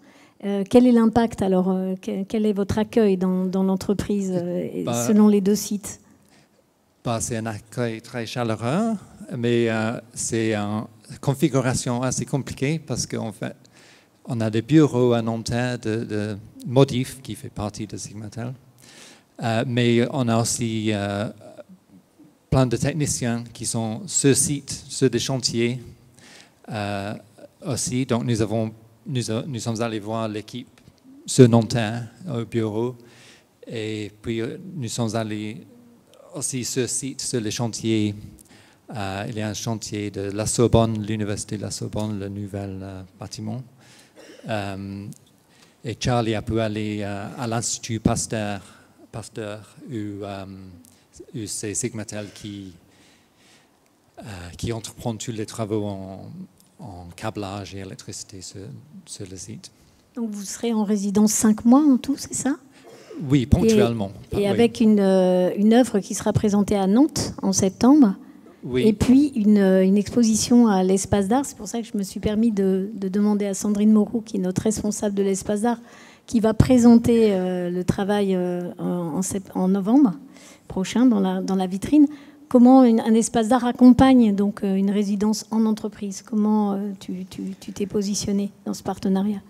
Quel est l'impact alors quel est votre accueil dans l'entreprise selon les 2 sites? C'est un accueil très chaleureux, mais c'est une configuration assez compliquée parce qu'en fait, on a des bureaux à Nanterre de Modif qui fait partie de Sigmatel, mais on a aussi plein de techniciens qui sont sur site, sur des chantiers. Aussi, donc nous sommes allés voir l'équipe sur Nanterre au bureau et puis nous sommes allés aussi sur site, sur les chantiers. Il y a un chantier de la Sorbonne, l'université de la Sorbonne, le nouvel bâtiment. Et Charlie a pu aller à l'Institut Pasteur où c'est Sigmatel qui entreprend tous les travaux en câblage et électricité sur le site. Donc vous serez en résidence 5 mois en tout, c'est ça? Oui, ponctuellement. Et avec une œuvre qui sera présentée à Nantes en septembre. Oui. Et puis une exposition à l'Espace d'Art. C'est pour ça que je me suis permis de demander à Sandrine Moreau, qui est notre responsable de l'Espace d'Art, qui va présenter le travail en novembre prochain dans la vitrine. Comment un espace d'art accompagne donc une résidence en entreprise? Comment tu t'es positionné dans ce partenariat?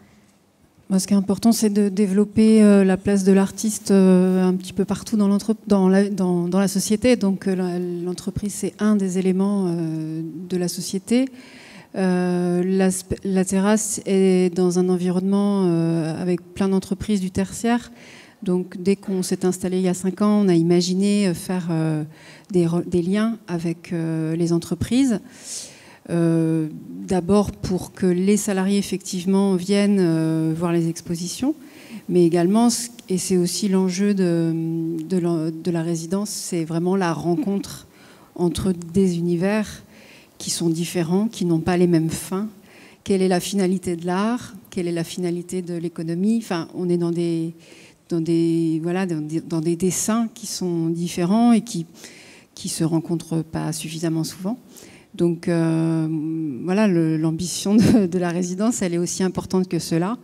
Ce qui est important, c'est de développer la place de l'artiste un petit peu partout dans la société. Donc l'entreprise, c'est un des éléments de la société. La terrasse est dans un environnement avec plein d'entreprises du tertiaire. Donc dès qu'on s'est installé il y a 5 ans, on a imaginé faire des liens avec les entreprises. D'abord pour que les salariés effectivement viennent voir les expositions, mais également, et c'est aussi l'enjeu de la résidence, c'est vraiment la rencontre entre des univers qui sont différents, qui n'ont pas les mêmes fins. Quelle est la finalité de l'art? Quelle est la finalité de l'économie? Enfin, on est dans des dessins qui sont différents et qui se rencontrent pas suffisamment souvent. Donc l'ambition de la résidence, elle est aussi importante que cela.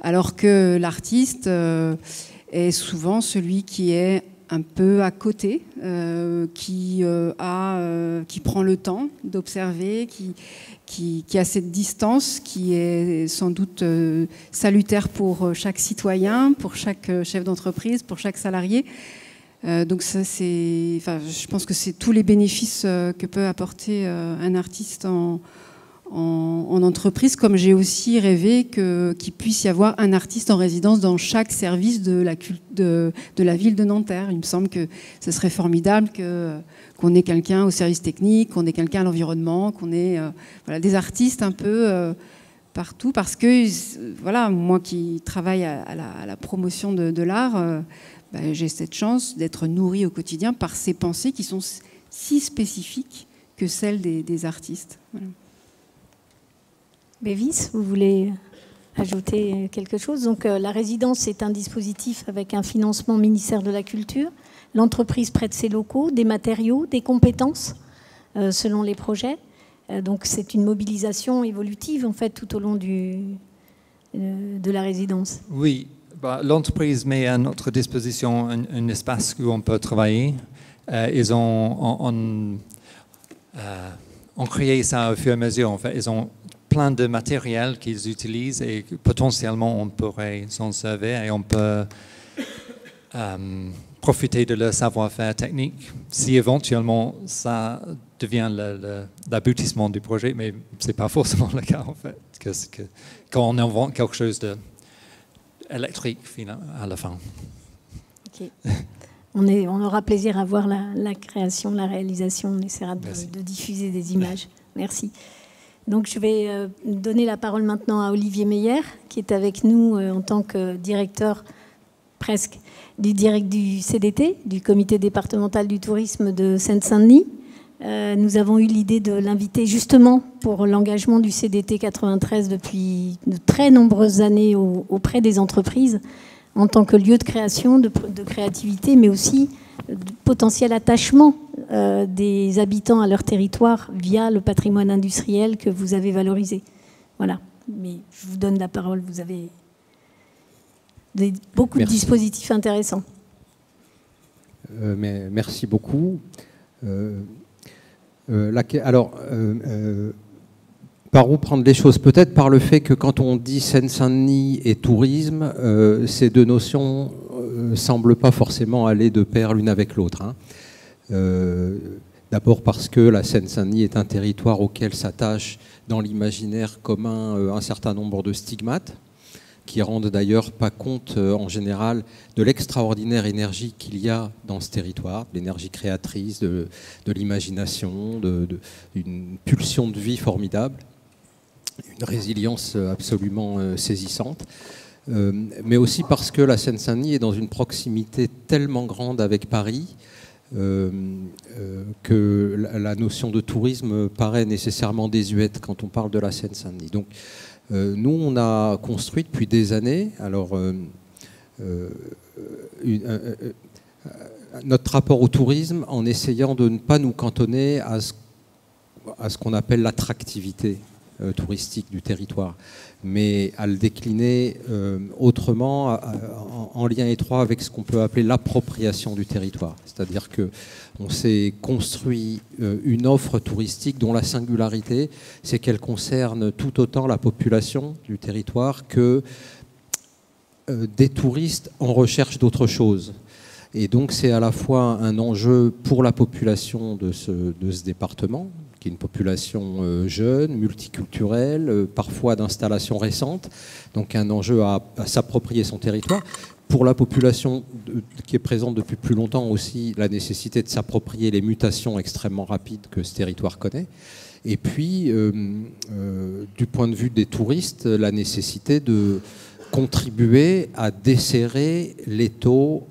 Alors que l'artiste est souvent celui qui est un peu à côté, qui prend le temps d'observer, qui a cette distance qui est sans doute salutaire pour chaque citoyen, pour chaque chef d'entreprise, pour chaque salarié. Donc ça, je pense que c'est tous les bénéfices que peut apporter un artiste en entreprise, comme j'ai aussi rêvé qu'il puisse y avoir un artiste en résidence dans chaque service de la ville de Nanterre. Il me semble que ce serait formidable qu'on ait quelqu'un au service technique, qu'on ait quelqu'un à l'environnement, qu'on ait des artistes un peu partout, parce que moi qui travaille à la promotion de l'art, j'ai cette chance d'être nourrie au quotidien par ces pensées qui sont si spécifiques que celles des artistes. Voilà. Bévis, vous voulez ajouter quelque chose? Donc la résidence est un dispositif avec un financement ministère de la Culture. L'entreprise prête ses locaux, des matériaux, des compétences selon les projets. Donc c'est une mobilisation évolutive en fait tout au long de la résidence. Oui. L'entreprise met à notre disposition un espace où on peut travailler. Ils ont créé ça au fur et à mesure. En fait, ils ont plein de matériel qu'ils utilisent et potentiellement on pourrait s'en servir et on peut profiter de leur savoir-faire technique, si éventuellement ça devient l'aboutissement du projet, mais ce n'est pas forcément le cas en fait, quand on invente quelque chose d'électrique à la fin. Okay. On aura plaisir à voir la création, la réalisation, on essaiera de diffuser des images. Merci. Donc je vais donner la parole maintenant à Olivier Meyer, qui est avec nous en tant que directeur presque du CDT, du Comité départemental du tourisme de Seine-Saint-Denis. Nous avons eu l'idée de l'inviter justement pour l'engagement du CDT 93 depuis de très nombreuses années auprès des entreprises, en tant que lieu de création, de créativité, mais aussi de potentiel attachement des habitants à leur territoire via le patrimoine industriel que vous avez valorisé. Voilà. Mais je vous donne la parole. Vous avez beaucoup de dispositifs intéressants. Merci beaucoup. Par où prendre les choses? Peut-être par le fait que quand on dit Seine-Saint-Denis et tourisme, ces deux notions ne semblent pas forcément aller de pair l'une avec l'autre. D'abord parce que la Seine-Saint-Denis est un territoire auquel s'attachent dans l'imaginaire commun un certain nombre de stigmates, qui rendent d'ailleurs pas compte en général de l'extraordinaire énergie qu'il y a dans ce territoire, l'énergie créatrice, de l'imagination, d'une pulsion de vie formidable, une résilience absolument saisissante, mais aussi parce que la Seine-Saint-Denis est dans une proximité tellement grande avec Paris que la notion de tourisme paraît nécessairement désuète quand on parle de la Seine-Saint-Denis. Donc, nous, on a construit depuis des années, notre rapport au tourisme en essayant de ne pas nous cantonner à ce qu'on appelle l'attractivité touristique du territoire, mais à le décliner autrement, en lien étroit avec ce qu'on peut appeler l'appropriation du territoire. C'est-à-dire qu'on s'est construit une offre touristique dont la singularité, c'est qu'elle concerne tout autant la population du territoire que des touristes en recherche d'autre chose. Et donc c'est à la fois un enjeu pour la population de ce département, qui est une population jeune, multiculturelle, parfois d'installation récente, donc un enjeu à s'approprier son territoire. Pour la population qui est présente depuis plus longtemps aussi, la nécessité de s'approprier les mutations extrêmement rapides que ce territoire connaît. Et puis, du point de vue des touristes, la nécessité de contribuer à desserrer l'étau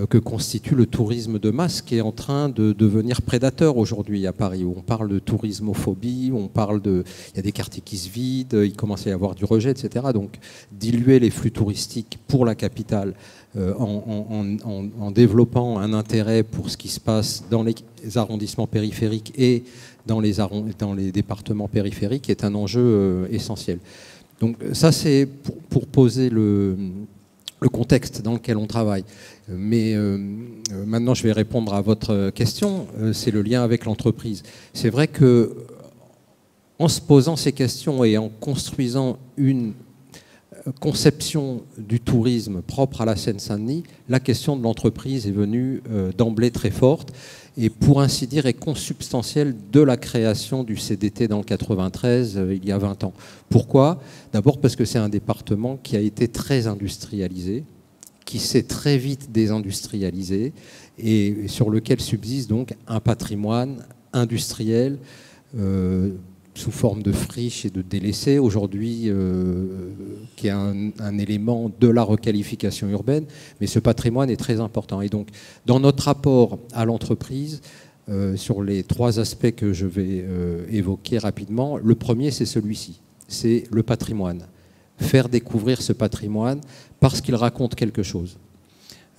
que constitue le tourisme de masse, qui est en train de devenir prédateur aujourd'hui à Paris, où on parle de tourismophobie, où on parle il y a des quartiers qui se vident, il commence à y avoir du rejet, etc. Donc diluer les flux touristiques pour la capitale en développant un intérêt pour ce qui se passe dans les arrondissements périphériques et dans les départements périphériques est un enjeu essentiel. Donc ça, c'est pour poser le contexte dans lequel on travaille. Mais maintenant, je vais répondre à votre question. C'est le lien avec l'entreprise. C'est vrai que en se posant ces questions et en construisant une conception du tourisme propre à la Seine-Saint-Denis, la question de l'entreprise est venue d'emblée très forte et pour ainsi dire est consubstantielle de la création du CDT dans le 93, il y a 20 ans. Pourquoi? D'abord parce que c'est un département qui a été très industrialisé, qui s'est très vite désindustrialisé et sur lequel subsiste donc un patrimoine industriel sous forme de friches et de délaissés aujourd'hui, qui est un élément de la requalification urbaine, mais ce patrimoine est très important. Et donc, dans notre rapport à l'entreprise, sur les 3 aspects que je vais évoquer rapidement, le premier, c'est celui-ci, c'est le patrimoine. Faire découvrir ce patrimoine parce qu'il raconte quelque chose.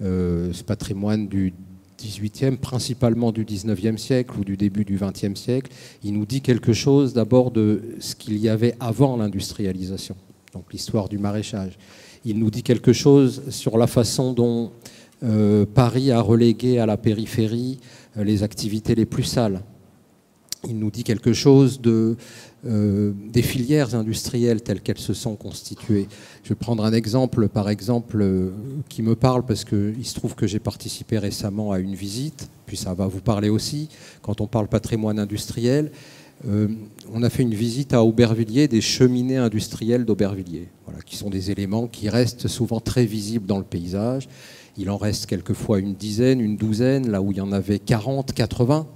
Ce patrimoine du 18e, principalement du 19e siècle ou du début du 20e siècle, il nous dit quelque chose d'abord de ce qu'il y avait avant l'industrialisation, donc l'histoire du maraîchage. Il nous dit quelque chose sur la façon dont Paris a relégué à la périphérie les activités les plus sales. il nous dit quelque chose des filières industrielles telles qu'elles se sont constituées. Je vais prendre un exemple, par exemple, qui me parle parce qu'il se trouve que j'ai participé récemment à une visite, puis ça va vous parler aussi, quand on parle patrimoine industriel. On a fait une visite à Aubervilliers, des cheminées industrielles d'Aubervilliers, voilà, qui sont des éléments qui restent souvent très visibles dans le paysage. Il en reste quelquefois une dizaine, une douzaine, là où il y en avait 40, 80.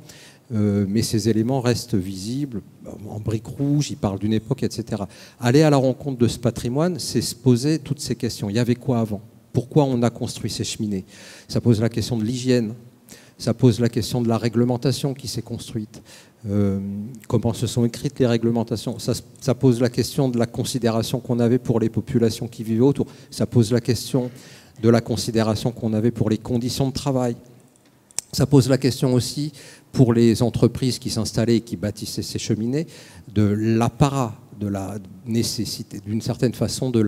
Mais ces éléments restent visibles en briques rouges, il parle d'une époque, etc. Aller à la rencontre de ce patrimoine, c'est se poser toutes ces questions. Il y avait quoi avant? Pourquoi on a construit ces cheminées? Ça pose la question de l'hygiène, ça pose la question de la réglementation qui s'est construite. Comment se sont écrites les réglementations? Ça pose la question de la considération qu'on avait pour les populations qui vivaient autour. Ça pose la question de la considération qu'on avait pour les conditions de travail. Ça pose la question aussi pour les entreprises qui s'installaient et qui bâtissaient ces cheminées, de l'apparat, de la nécessité, d'une certaine façon, de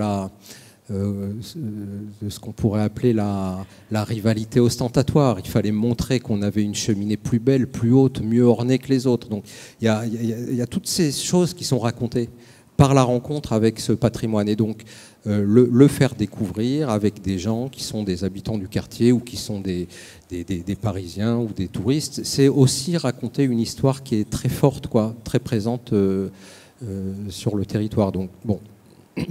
ce qu'on pourrait appeler la rivalité ostentatoire. Il fallait montrer qu'on avait une cheminée plus belle, plus haute, mieux ornée que les autres. Donc il y a toutes ces choses qui sont racontées par la rencontre avec ce patrimoine. Et donc le faire découvrir avec des gens qui sont des habitants du quartier ou qui sont des Parisiens ou des touristes, c'est aussi raconter une histoire qui est très forte, quoi, très présente sur le territoire. Donc, bon,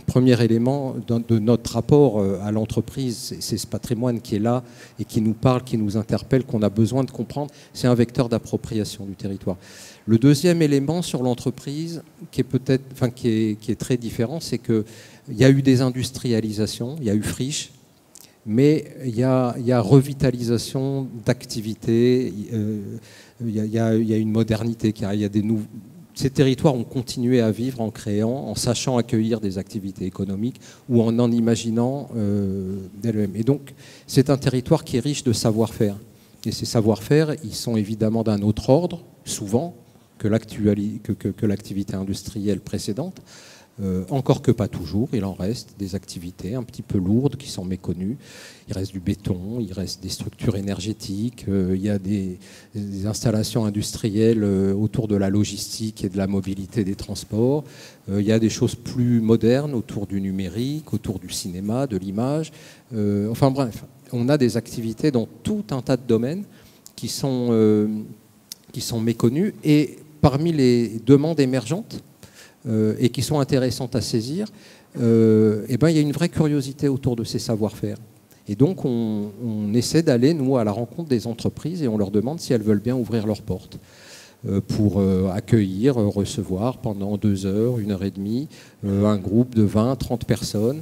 premier élément de notre rapport à l'entreprise, c'est ce patrimoine qui est là et qui nous parle, qui nous interpelle, qu'on a besoin de comprendre. C'est un vecteur d'appropriation du territoire. Le deuxième élément sur l'entreprise, qui est peut-être, enfin, qui est très différent, c'est qu'il y a eu des industrialisations, il y a eu friche, mais il y a revitalisation d'activités, il y a une modernité, il y a des nouveaux. Ces territoires ont continué à vivre en créant, en sachant accueillir des activités économiques ou en imaginant d'elles-mêmes. Et donc, c'est un territoire qui est riche de savoir-faire. Et ces savoir-faire, ils sont évidemment d'un autre ordre, souvent, que l'activité industrielle précédente. Encore que pas toujours, il en reste des activités un petit peu lourdes qui sont méconnues. Il reste du béton, il reste des structures énergétiques, il y a des installations industrielles autour de la logistique et de la mobilité des transports. Il y a des choses plus modernes autour du numérique, autour du cinéma, de l'image. Enfin bref, on a des activités dans tout un tas de domaines qui sont méconnues. Et parmi les demandes émergentes, et qui sont intéressantes à saisir, il y a une vraie curiosité autour de ces savoir-faire. Et donc, on essaie d'aller, nous, à la rencontre des entreprises et on leur demande si elles veulent bien ouvrir leurs portes pour accueillir, recevoir pendant 2 heures, 1 heure et demie, un groupe de 20, 30 personnes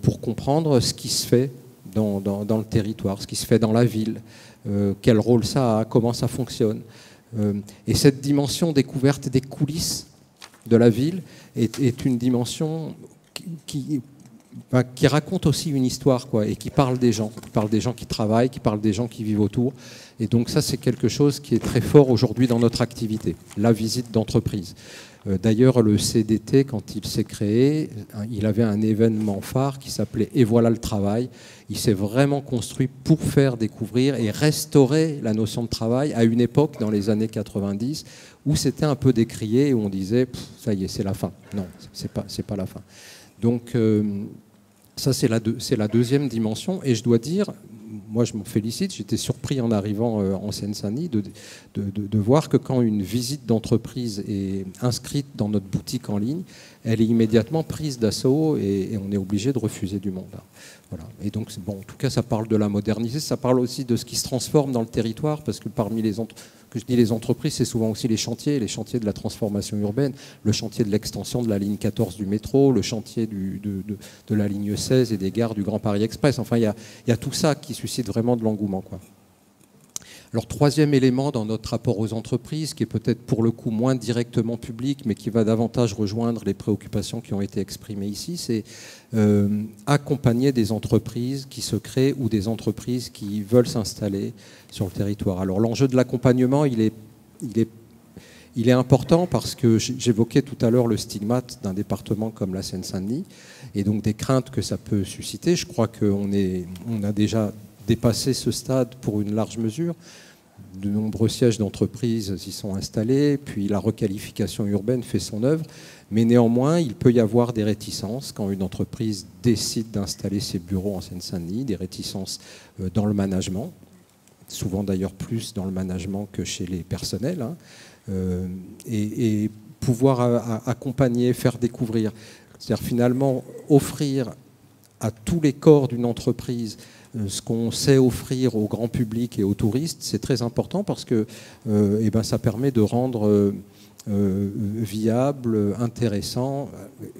pour comprendre ce qui se fait dans le territoire, ce qui se fait dans la ville, quel rôle ça a, comment ça fonctionne. Et cette dimension découverte des coulisses de la ville est une dimension qui raconte aussi une histoire, quoi, et qui parle des gens qui travaillent, qui parle des gens qui vivent autour. Et donc ça, c'est quelque chose qui est très fort aujourd'hui dans notre activité, la visite d'entreprise. D'ailleurs, le CDT, quand il s'est créé, il avait un événement phare qui s'appelait « Et voilà le travail ». Il s'est vraiment construit pour faire découvrir et restaurer la notion de travail à une époque, dans les années 90, où c'était un peu décrié, où on disait « ça y est, c'est la fin ». Non, c'est pas la fin. Donc ça, c'est la deuxième dimension. Et je dois dire, moi je m'en félicite, j'étais surpris en arrivant en Seine-Saint-Denis de voir que quand une visite d'entreprise est inscrite dans notre boutique en ligne, elle est immédiatement prise d'assaut et on est obligé de refuser du monde. Voilà. Et donc, bon, en tout cas, ça parle de la modernité, ça parle aussi de ce qui se transforme dans le territoire, parce que parmi les entreprises, c'est souvent aussi les chantiers de la transformation urbaine, le chantier de l'extension de la ligne 14 du métro, le chantier de la ligne 16 et des gares du Grand Paris Express. Enfin, il y a tout ça qui suscite vraiment de l'engouement, quoi. Alors, troisième élément dans notre rapport aux entreprises, qui est peut-être pour le coup moins directement public, mais qui va davantage rejoindre les préoccupations qui ont été exprimées ici, c'est accompagner des entreprises qui se créent ou des entreprises qui veulent s'installer sur le territoire. Alors, l'enjeu de l'accompagnement, il est important parce que j'évoquais tout à l'heure le stigmate d'un département comme la Seine-Saint-Denis et donc des craintes que ça peut susciter. Je crois qu'on a déjà dépassé ce stade pour une large mesure. de nombreux sièges d'entreprises s'y sont installés, puis la requalification urbaine fait son œuvre. Mais néanmoins, il peut y avoir des réticences quand une entreprise décide d'installer ses bureaux en Seine-Saint-Denis, des réticences dans le management, souvent d'ailleurs plus dans le management que chez les personnels, hein, et pouvoir accompagner, faire découvrir, c'est-à-dire finalement offrir à tous les corps d'une entreprise ce qu'on sait offrir au grand public et aux touristes, c'est très important parce que ça permet de rendre viable, intéressant.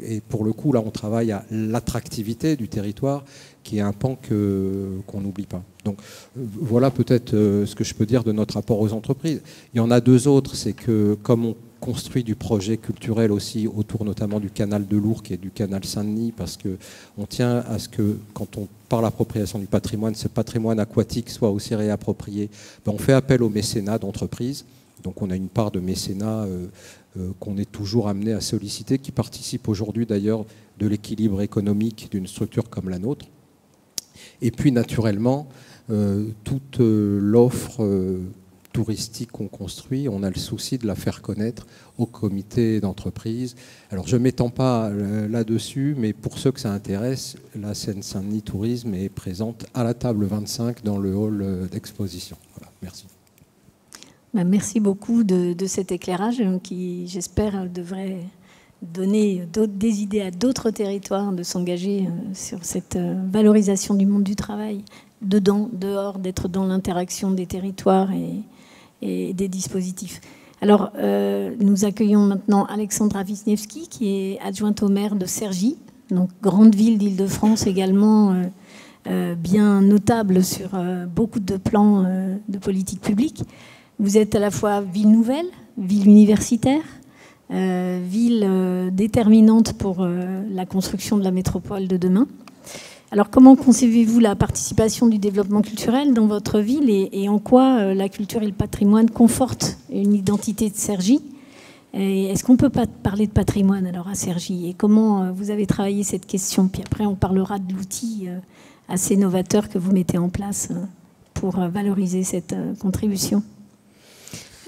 Et pour le coup, là, on travaille à l'attractivité du territoire, qui est un pan qu'on n'oublie pas. Donc voilà peut-être ce que je peux dire de notre rapport aux entreprises. Il y en a deux autres, c'est que comme on construit du projet culturel aussi autour notamment du canal de l'Ourcq et du canal Saint-Denis, parce qu'on tient à ce que quand on parle d'appropriation du patrimoine, ce patrimoine aquatique soit aussi réapproprié, on fait appel au mécénat d'entreprises. Donc on a une part de mécénat qu'on est toujours amené à solliciter, qui participe aujourd'hui d'ailleurs de l'équilibre économique d'une structure comme la nôtre. Et puis naturellement, toute l'offre touristique qu'on construit, on a le souci de la faire connaître au comité d'entreprise. Alors je ne m'étends pas là-dessus, mais pour ceux que ça intéresse, la Seine-Saint-Denis Tourisme est présente à la table 25 dans le hall d'exposition. Voilà, merci. Merci beaucoup de cet éclairage qui, j'espère, devrait donner des idées à d'autres territoires de s'engager sur cette valorisation du monde du travail, dedans, dehors, d'être dans l'interaction des territoires et des dispositifs. Alors, nous accueillons maintenant Alexandra Wisniewski, qui est adjointe au maire de Cergy, donc grande ville d'Île-de-France également, bien notable sur beaucoup de plans de politique publique. Vous êtes à la fois ville nouvelle, ville universitaire, ville déterminante pour la construction de la métropole de demain. Alors comment concevez-vous la participation du développement culturel dans votre ville et en quoi la culture et le patrimoine confortent une identité de Cergy? Est-ce qu'on peut pas parler de patrimoine alors à Cergy? Et comment vous avez travaillé cette question? Puis après on parlera de l'outil assez novateur que vous mettez en place pour valoriser cette contribution.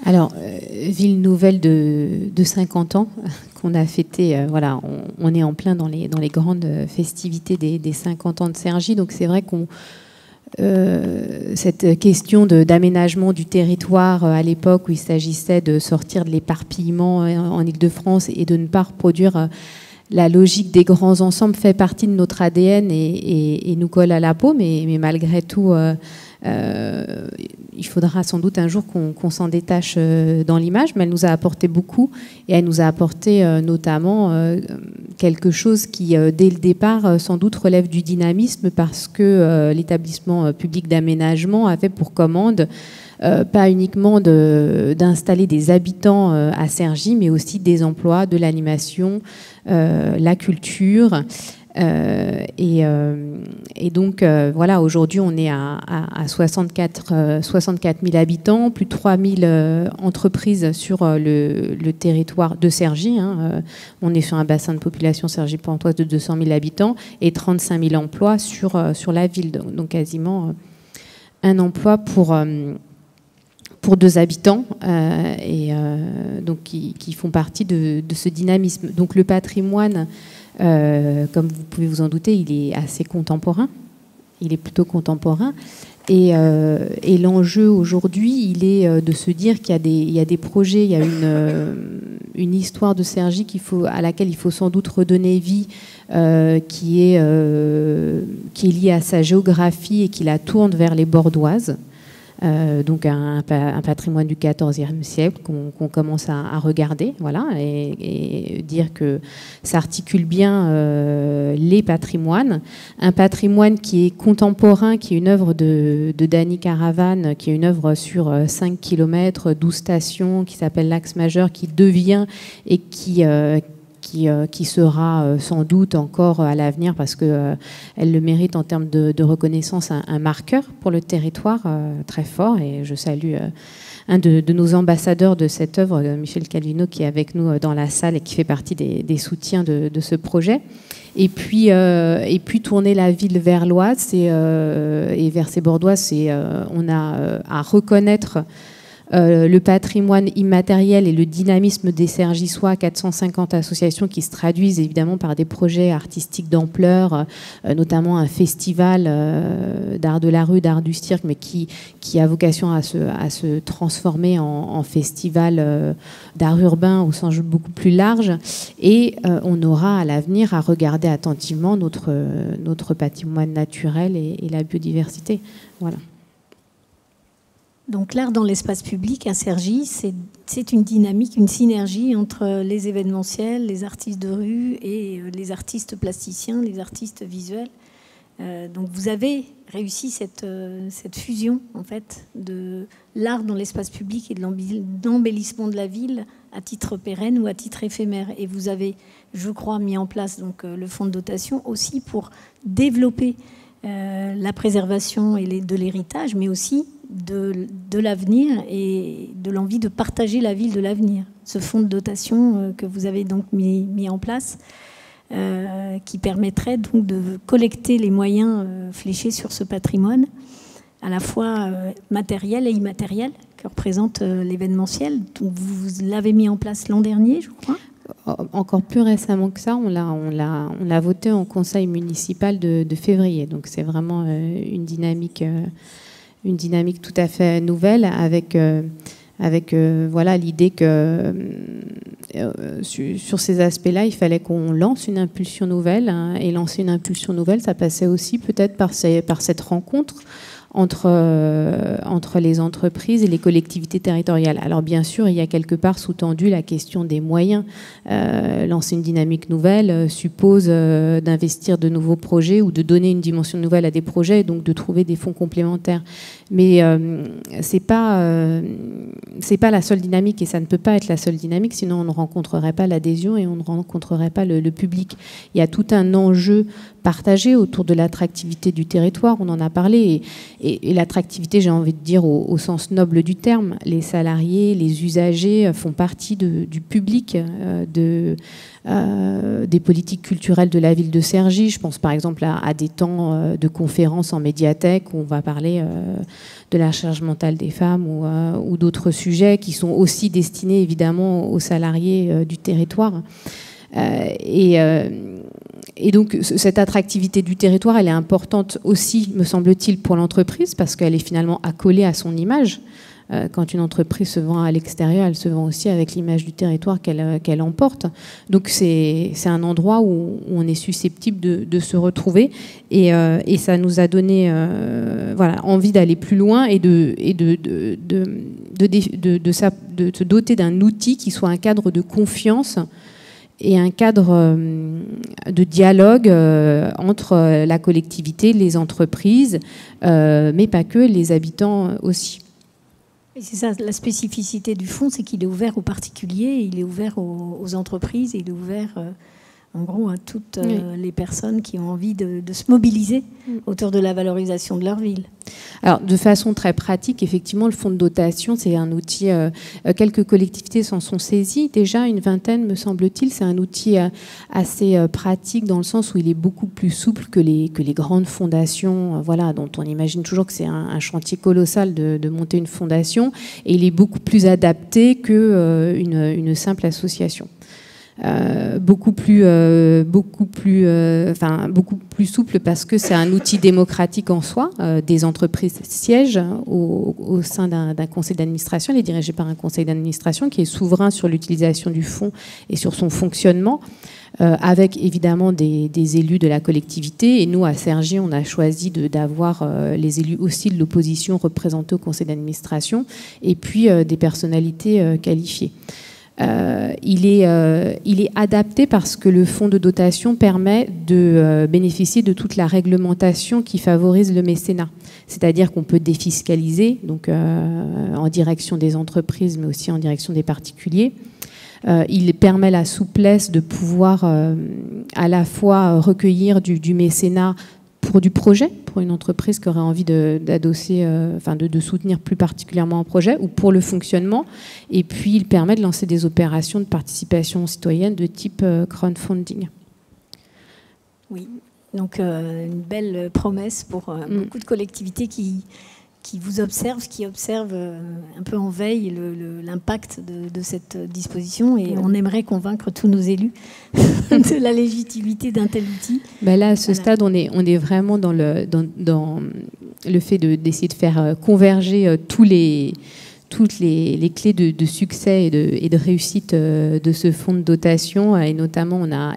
Alors, ville nouvelle de 50 ans qu'on a fêté, voilà, on est en plein dans les grandes festivités des 50 ans de Cergy, donc c'est vrai qu'on cette question d'aménagement du territoire à l'époque où il s'agissait de sortir de l'éparpillement en Île-de-France et de ne pas reproduire la logique des grands ensembles fait partie de notre ADN et nous colle à la peau, mais malgré tout, il faudra sans doute un jour qu'on s'en détache dans l'image, mais elle nous a apporté beaucoup et elle nous a apporté notamment quelque chose qui, dès le départ, sans doute relève du dynamisme parce que l'établissement public d'aménagement avait pour commande pas uniquement d'installer des habitants à Cergy, mais aussi des emplois, de l'animation, la culture. Et donc, voilà, aujourd'hui, on est à 64 000 habitants, plus de 3 000 entreprises sur le territoire de Cergy. Hein. On est sur un bassin de population cergy-pontoise de 200 000 habitants et 35 000 emplois sur la ville. Donc, quasiment un emploi pour 2 habitants, donc qui font partie de ce dynamisme. Donc, le patrimoine... comme vous pouvez vous en douter, il est assez contemporain. Il est plutôt contemporain. Et l'enjeu aujourd'hui, il est de se dire qu'il y a des projets, il y a une histoire de Cergy à laquelle il faut sans doute redonner vie, qui est liée à sa géographie et qui la tourne vers les Bordoises. Donc un patrimoine du XIVe siècle qu'on commence à regarder, voilà, et dire que ça articule bien les patrimoines. Un patrimoine qui est contemporain, qui est une œuvre de Dany Caravane, qui est une œuvre sur 5 km, 12 stations, qui s'appelle l'Axe majeur, qui devient et qui qui sera sans doute encore à l'avenir, parce qu'elle le mérite en termes de reconnaissance, un marqueur pour le territoire très fort. Et je salue un de nos ambassadeurs de cette œuvre, Michel Calvino, qui est avec nous dans la salle et qui fait partie des soutiens de ce projet. Et puis tourner la ville vers l'Oise et vers ses Bordoises, on a à reconnaître le patrimoine immatériel et le dynamisme des Cergissois, 450 associations qui se traduisent évidemment par des projets artistiques d'ampleur, notamment un festival d'art de la rue, d'art du cirque, mais qui a vocation à se transformer en festival d'art urbain au sens beaucoup plus large. Et on aura à l'avenir à regarder attentivement notre patrimoine naturel et la biodiversité. Voilà. Donc l'art dans l'espace public à Cergy, c'est une dynamique, une synergie entre les événementiels, les artistes de rue et les artistes plasticiens, les artistes visuels. Donc vous avez réussi cette fusion en fait de l'art dans l'espace public et de l'embellissement de la ville à titre pérenne ou à titre éphémère. Et vous avez, je crois, mis en place donc le fonds de dotation aussi pour développer la préservation de l'héritage, mais aussi de l'avenir et de l'envie de partager la ville de l'avenir. Ce fonds de dotation que vous avez donc mis en place, qui permettrait donc de collecter les moyens fléchés sur ce patrimoine, à la fois matériel et immatériel, que représente l'événementiel. Donc vous l'avez mis en place l'an dernier, je crois. Encore plus récemment que ça, on l'a voté en conseil municipal de février. Donc c'est vraiment une dynamique tout à fait nouvelle avec voilà, l'idée que sur ces aspects-là, il fallait qu'on lance une impulsion nouvelle. Et lancer une impulsion nouvelle, ça passait aussi peut-être par cette rencontre entre les entreprises et les collectivités territoriales. Alors bien sûr, il y a quelque part sous-tendu la question des moyens. Lancer une dynamique nouvelle suppose d'investir de nouveaux projets ou de donner une dimension nouvelle à des projets, et donc de trouver des fonds complémentaires. Mais c'est pas la seule dynamique, et ça ne peut pas être la seule dynamique, sinon on ne rencontrerait pas l'adhésion et on ne rencontrerait pas le public. Il y a tout un enjeu partagé autour de l'attractivité du territoire, on en a parlé, et l'attractivité, j'ai envie de dire au sens noble du terme. Les salariés, les usagers font partie du public des politiques culturelles de la ville de Cergy. Je pense par exemple à des temps de conférences en médiathèque où on va parler de la charge mentale des femmes ou d'autres sujets qui sont aussi destinés évidemment aux salariés du territoire. Et donc cette attractivité du territoire, elle est importante aussi, me semble-t-il, pour l'entreprise, parce qu'elle est finalement accolée à son image. Quand une entreprise se vend à l'extérieur, elle se vend aussi avec l'image du territoire qu'elle emporte. Donc c'est un endroit où on est susceptible de se retrouver, et ça nous a donné voilà, envie d'aller plus loin et de se doter d'un outil qui soit un cadre de confiance et un cadre de dialogue entre la collectivité, les entreprises, mais pas que, les habitants aussi. Et c'est ça, la spécificité du fonds, c'est qu'il est ouvert aux particuliers, il est ouvert aux entreprises, il est ouvert en gros à toutes les personnes qui ont envie de se mobiliser autour de la valorisation de leur ville. Alors, de façon très pratique, effectivement, le fonds de dotation, c'est un outil, quelques collectivités s'en sont saisies, déjà une vingtaine, me semble-t-il. C'est un outil assez pratique dans le sens où il est beaucoup plus souple que les grandes fondations, voilà, dont on imagine toujours que c'est un chantier colossal de monter une fondation, et il est beaucoup plus adapté qu'une simple association. Beaucoup plus souple parce que c'est un outil démocratique en soi. Des entreprises siègent au sein d'un conseil d'administration. Elle est dirigée par un conseil d'administration qui est souverain sur l'utilisation du fonds et sur son fonctionnement, avec évidemment des élus de la collectivité. Et nous, à Cergy, on a choisi d'avoir les élus aussi de l'opposition représentés au conseil d'administration, et puis des personnalités qualifiées. Il est adapté parce que le fonds de dotation permet de bénéficier de toute la réglementation qui favorise le mécénat. C'est-à-dire qu'on peut défiscaliser, donc en direction des entreprises, mais aussi en direction des particuliers. Il permet la souplesse de pouvoir à la fois recueillir du mécénat pour du projet, pour une entreprise qui aurait envie d'adosser, de soutenir plus particulièrement un projet, ou pour le fonctionnement. Et puis, il permet de lancer des opérations de participation citoyenne de type crowdfunding. Oui, donc une belle promesse pour beaucoup de collectivités qui vous observent, qui observent un peu en veille l'impact de cette disposition. Et on aimerait convaincre tous nos élus de la légitimité d'un tel outil. Ben là, à ce stade, on est vraiment dans le fait d'essayer de faire converger toutes les clés de succès et de réussite de ce fonds de dotation. Et notamment, on a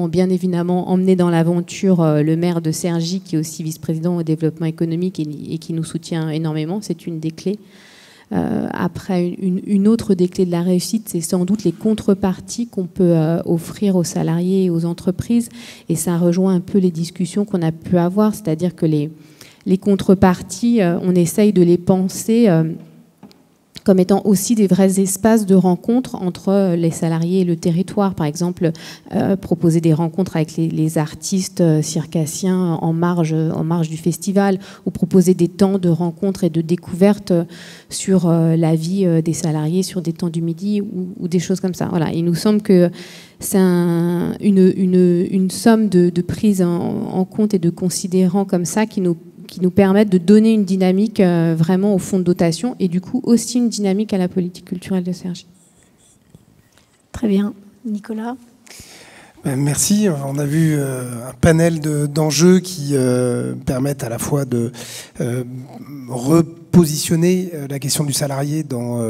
bien évidemment emmené dans l'aventure le maire de Cergy, qui est aussi vice-président au développement économique et qui nous soutient énormément. C'est une des clés. Après, une autre des clés de la réussite, c'est sans doute les contreparties qu'on peut offrir aux salariés et aux entreprises. Et ça rejoint un peu les discussions qu'on a pu avoir, c'est-à-dire que les contreparties, on essaye de les penser comme étant aussi des vrais espaces de rencontre entre les salariés et le territoire. Par exemple, proposer des rencontres avec les artistes circassiens en marge du festival, ou proposer des temps de rencontre et de découverte sur la vie des salariés, sur des temps du midi ou des choses comme ça. Voilà. Il nous semble que c'est une somme de prise en compte et de considérants comme ça qui nous permettent de donner une dynamique vraiment au fonds de dotation et du coup aussi une dynamique à la politique culturelle de Cergy. Très bien. Nicolas ? Merci. On a vu un panel d'enjeux qui permettent à la fois de repositionner la question du salarié dans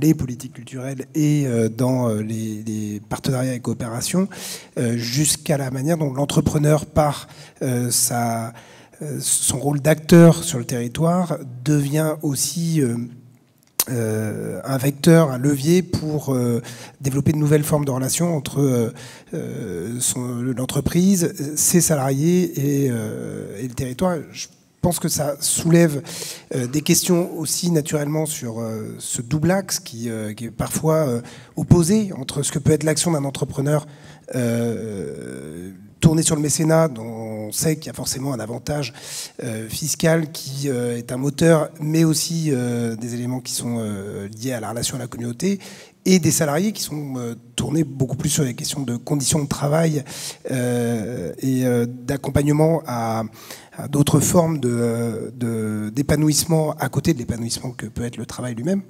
les politiques culturelles et dans les partenariats et coopérations, jusqu'à la manière dont l'entrepreneur, par son rôle d'acteur sur le territoire, devient aussi un vecteur, un levier pour développer de nouvelles formes de relations entre l'entreprise, ses salariés et le territoire. Je pense que ça soulève des questions aussi naturellement sur ce double axe qui est parfois opposé entre ce que peut être l'action d'un entrepreneur tourné sur le mécénat, dont on sait qu'il y a forcément un avantage fiscal qui est un moteur, mais aussi des éléments qui sont liés à la relation à la communauté, et des salariés qui sont tournés beaucoup plus sur les questions de conditions de travail et d'accompagnement à d'autres formes d'épanouissement à côté de l'épanouissement que peut être le travail lui-même.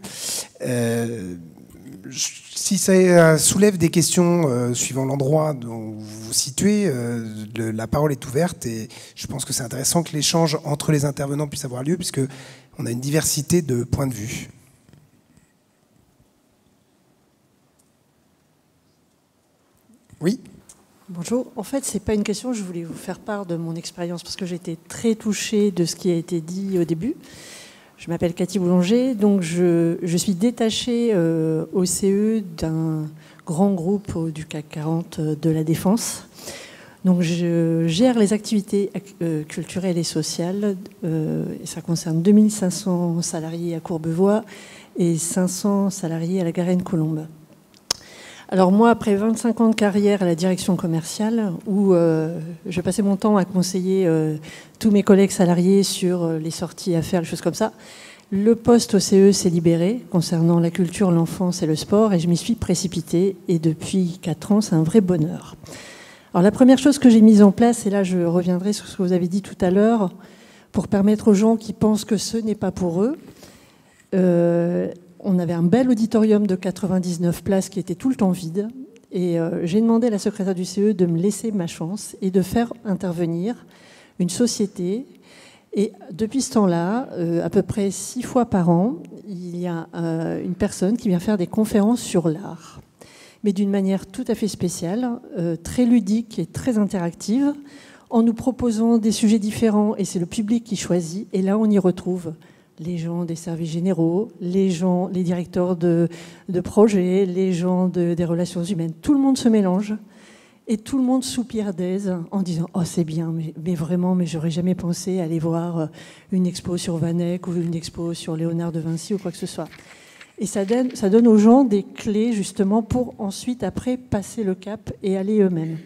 Si ça soulève des questions suivant l'endroit dont vous vous situez, la parole est ouverte et je pense que c'est intéressant que l'échange entre les intervenants puisse avoir lieu puisqu'on a une diversité de points de vue. Oui. Bonjour. En fait, ce n'est pas une question, je voulais vous faire part de mon expérience parce que j'ai été très touchée de ce qui a été dit au début. Je m'appelle Cathy Boulanger, donc je suis détachée au CE d'un grand groupe du CAC 40 de la Défense. Donc je gère les activités culturelles et sociales, et ça concerne 2500 salariés à Courbevoie et 500 salariés à la Garenne-Colombe. Alors moi, après 25 ans de carrière à la direction commerciale, où je passais mon temps à conseiller tous mes collègues salariés sur les sorties à faire, les choses comme ça, le poste au CE s'est libéré concernant la culture, l'enfance et le sport, et je m'y suis précipitée. Et depuis 4 ans, c'est un vrai bonheur. Alors la première chose que j'ai mise en place, et là je reviendrai sur ce que vous avez dit tout à l'heure, pour permettre aux gens qui pensent que ce n'est pas pour eux, on avait un bel auditorium de 99 places qui était tout le temps vide. Et j'ai demandé à la secrétaire du CE de me laisser ma chance et de faire intervenir une société. Et depuis ce temps-là, à peu près 6 fois par an, il y a une personne qui vient faire des conférences sur l'art. Mais d'une manière tout à fait spéciale, très ludique et très interactive, en nous proposant des sujets différents. Et c'est le public qui choisit. Et là, on y retrouve les gens des services généraux, les directeurs de projets, les gens des relations humaines. Tout le monde se mélange et tout le monde soupire d'aise en disant « Oh, c'est bien, mais vraiment, mais j'aurais jamais pensé aller voir une expo sur Van Eyck ou une expo sur Léonard de Vinci ou quoi que ce soit. » Et ça donne aux gens des clés justement pour ensuite, après, passer le cap et aller eux-mêmes.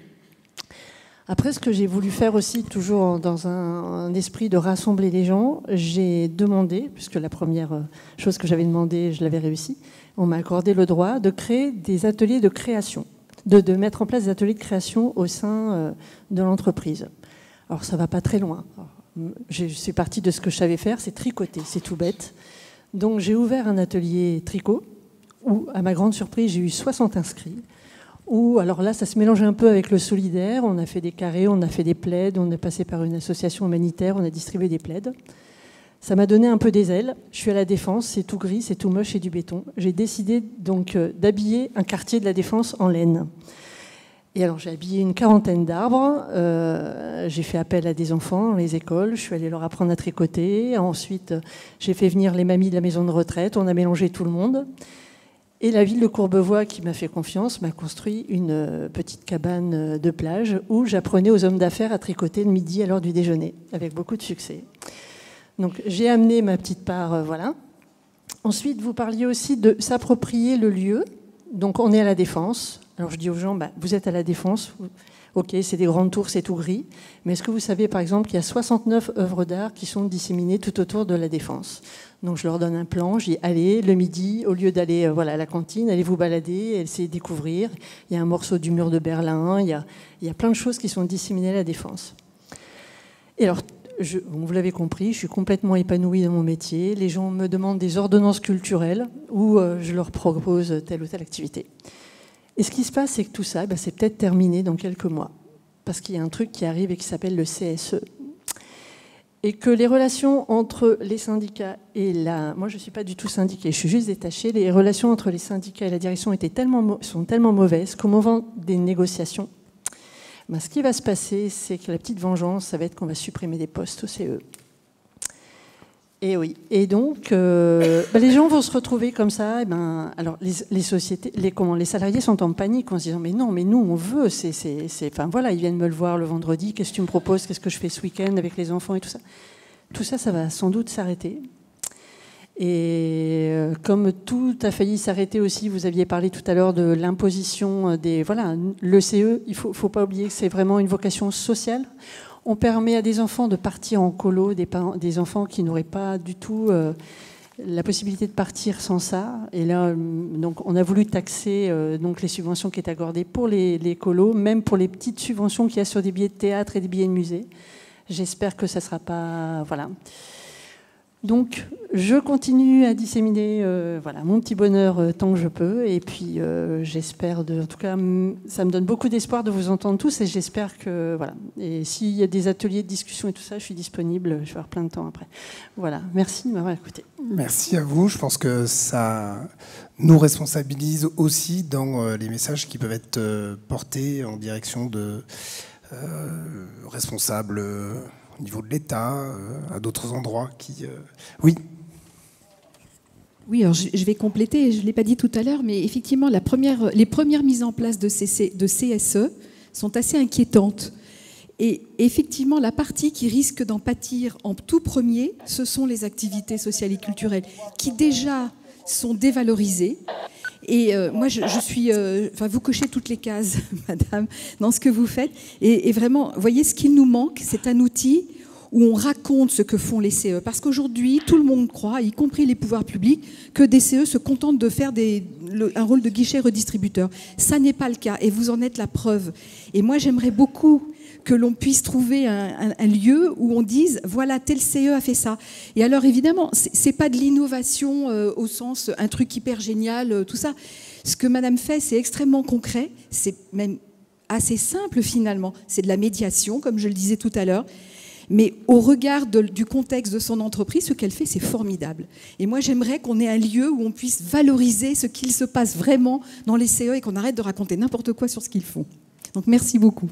Après, ce que j'ai voulu faire aussi, toujours dans un esprit de rassembler les gens, j'ai demandé, puisque la première chose que j'avais demandé, je l'avais réussi, on m'a accordé le droit de créer des ateliers de création, de mettre en place des ateliers de création au sein de l'entreprise. Alors, ça ne va pas très loin. Je suis partie de ce que je savais faire, c'est tricoter, c'est tout bête. Donc j'ai ouvert un atelier tricot où, à ma grande surprise, j'ai eu 60 inscrits. Où, alors là, ça se mélange un peu avec le solidaire. On a fait des carrés, on a fait des plaids, on est passé par une association humanitaire, on a distribué des plaids. Ça m'a donné un peu des ailes. Je suis à la Défense, c'est tout gris, c'est tout moche, c'est du béton. J'ai décidé donc d'habiller un quartier de la Défense en laine. Et alors j'ai habillé une 40aine d'arbres, j'ai fait appel à des enfants dans les écoles, je suis allée leur apprendre à tricoter, ensuite j'ai fait venir les mamies de la maison de retraite, on a mélangé tout le monde. Et la ville de Courbevoie, qui m'a fait confiance, m'a construit une petite cabane de plage où j'apprenais aux hommes d'affaires à tricoter le midi à l'heure du déjeuner, avec beaucoup de succès. Donc j'ai amené ma petite part, voilà. Ensuite, vous parliez aussi de s'approprier le lieu. Donc on est à la Défense. Alors je dis aux gens, vous êtes à la Défense, ok, c'est des grandes tours, c'est tout gris, mais est-ce que vous savez par exemple qu'il y a 69 œuvres d'art qui sont disséminées tout autour de la Défense? Donc je leur donne un plan, je dis, allez, le midi, au lieu d'aller à la cantine, allez vous balader, essayez de découvrir. Il y a un morceau du mur de Berlin, il y a plein de choses qui sont disséminées à la Défense. Et alors, vous l'avez compris, je suis complètement épanouie dans mon métier. Les gens me demandent des ordonnances culturelles où je leur propose telle ou telle activité. Et ce qui se passe, c'est que tout ça, c'est peut-être terminé dans quelques mois. Parce qu'il y a un truc qui arrive et qui s'appelle le CSE. Et que les relations entre les syndicats et moi, je ne suis pas du tout syndiquée, je suis juste détachée. Les relations entre les syndicats et la direction sont tellement mauvaises qu'au moment des négociations, ce qui va se passer, c'est que la petite vengeance, ça va être qu'on va supprimer des postes au CE. Et oui. Et donc, les gens vont se retrouver comme ça. Alors, les sociétés, les salariés sont en panique en se disant mais non, mais nous, on veut. Enfin voilà, ils viennent me le voir le vendredi. Qu'est-ce que tu me proposes? Qu'est-ce que je fais ce week-end avec les enfants et tout ça? Tout ça, ça va sans doute s'arrêter. Et comme tout a failli s'arrêter aussi, vous aviez parlé tout à l'heure de l'imposition des... Voilà, le CE, il ne faut pas oublier que c'est vraiment une vocation sociale. On permet à des enfants de partir en colo, des enfants qui n'auraient pas du tout la possibilité de partir sans ça. Et là, donc, on a voulu taxer donc les subventions qui étaient accordées pour les colos, même pour les petites subventions qu'il y a sur des billets de théâtre et des billets de musée. J'espère que ça ne sera pas... Voilà. Donc, je continue à disséminer mon petit bonheur tant que je peux. Et puis, j'espère, en tout cas, ça me donne beaucoup d'espoir de vous entendre tous. Et j'espère que, voilà. Et s'il y a des ateliers de discussion et tout ça, je suis disponible. Je vais avoir plein de temps après. Voilà. Merci de m'avoir écouté. Merci à vous. Je pense que ça nous responsabilise aussi dans les messages qui peuvent être portés en direction de responsables au niveau de l'État, à d'autres endroits qui... Oui. Oui, alors je vais compléter, je ne l'ai pas dit tout à l'heure, mais effectivement, les premières mises en place de CSE sont assez inquiétantes. Et effectivement, la partie qui risque d'en pâtir en tout premier, ce sont les activités sociales et culturelles, qui déjà sont dévalorisées. Et moi, je suis... vous cochez toutes les cases, madame, dans ce que vous faites. Et vraiment, vous voyez, ce qu'il nous manque, c'est un outil où on raconte ce que font les CE. Parce qu'aujourd'hui, tout le monde croit, y compris les pouvoirs publics, que des CE se contentent de faire un rôle de guichet redistributeur. Ça n'est pas le cas, et vous en êtes la preuve. Et moi, j'aimerais beaucoup que l'on puisse trouver un lieu où on dise, voilà, tel CE a fait ça. Et alors, évidemment, c'est pas de l'innovation au sens, un truc hyper génial, tout ça. Ce que madame fait, c'est extrêmement concret, c'est même assez simple finalement. C'est de la médiation, comme je le disais tout à l'heure. Mais au regard du contexte de son entreprise, ce qu'elle fait, c'est formidable. Et moi, j'aimerais qu'on ait un lieu où on puisse valoriser ce qu'il se passe vraiment dans les CE et qu'on arrête de raconter n'importe quoi sur ce qu'ils font. Donc, merci beaucoup.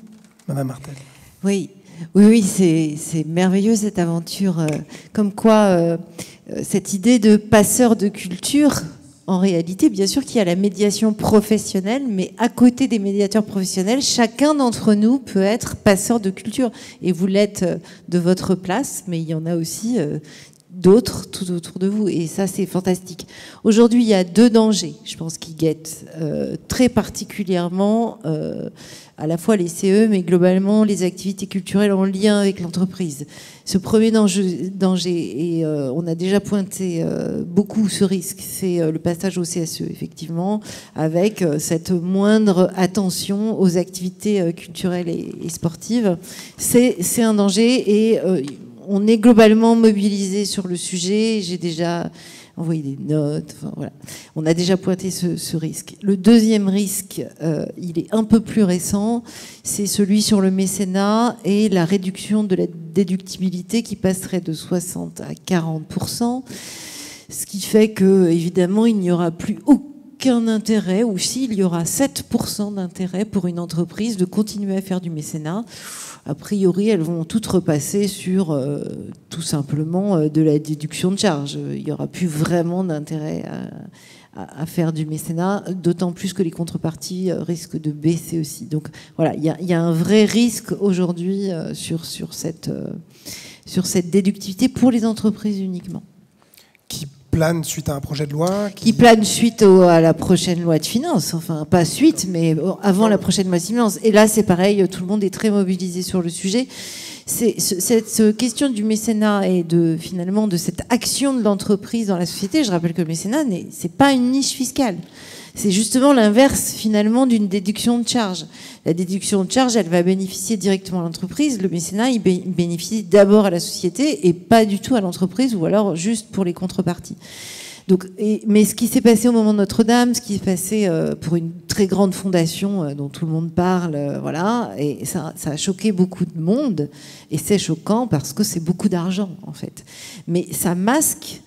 Madame Martel. Oui, c'est merveilleux cette aventure. Comme quoi, cette idée de passeur de culture, en réalité, bien sûr qu'il y a la médiation professionnelle, mais à côté des médiateurs professionnels, chacun d'entre nous peut être passeur de culture. Et vous l'êtes de votre place, mais il y en a aussi d'autres tout autour de vous. Et ça, c'est fantastique. Aujourd'hui, il y a 2 dangers, je pense, qui guettent très particulièrement à la fois les CE, mais globalement les activités culturelles en lien avec l'entreprise. Ce premier danger, et on a déjà pointé beaucoup ce risque, c'est le passage au CSE, effectivement, avec cette moindre attention aux activités culturelles et sportives. C'est un danger et on est globalement mobilisé sur le sujet. J'ai déjà envoyé des notes. Enfin, voilà. On a déjà pointé ce risque. Le deuxième risque, il est un peu plus récent, c'est celui sur le mécénat et la réduction de la déductibilité qui passerait de 60 à 40%, ce qui fait que, évidemment, il n'y aura plus aucun intérêt, ou s'il y aura 7% d'intérêt pour une entreprise de continuer à faire du mécénat. A priori, elles vont toutes repasser sur tout simplement de la déduction de charges. Il n'y aura plus vraiment d'intérêt à faire du mécénat, d'autant plus que les contreparties risquent de baisser aussi. Donc voilà, il y a un vrai risque aujourd'hui sur cette déductivité pour les entreprises uniquement. Qui plane suite à un projet de loi qui plane suite à la prochaine loi de finances, enfin pas suite, mais avant la prochaine loi de finances. Et là, c'est pareil, tout le monde est très mobilisé sur le sujet. Cette question du mécénat et finalement de cette action de l'entreprise dans la société, je rappelle que le mécénat, c'est pas une niche fiscale. C'est justement l'inverse, finalement, d'une déduction de charge. La déduction de charge, elle va bénéficier directement à l'entreprise. Le mécénat, il bénéficie d'abord à la société et pas du tout à l'entreprise, ou alors juste pour les contreparties. Donc, mais ce qui s'est passé au moment de Notre-Dame, ce qui s'est passé pour une très grande fondation dont tout le monde parle, voilà, et ça a choqué beaucoup de monde, et c'est choquant parce que c'est beaucoup d'argent, en fait. Mais ça masque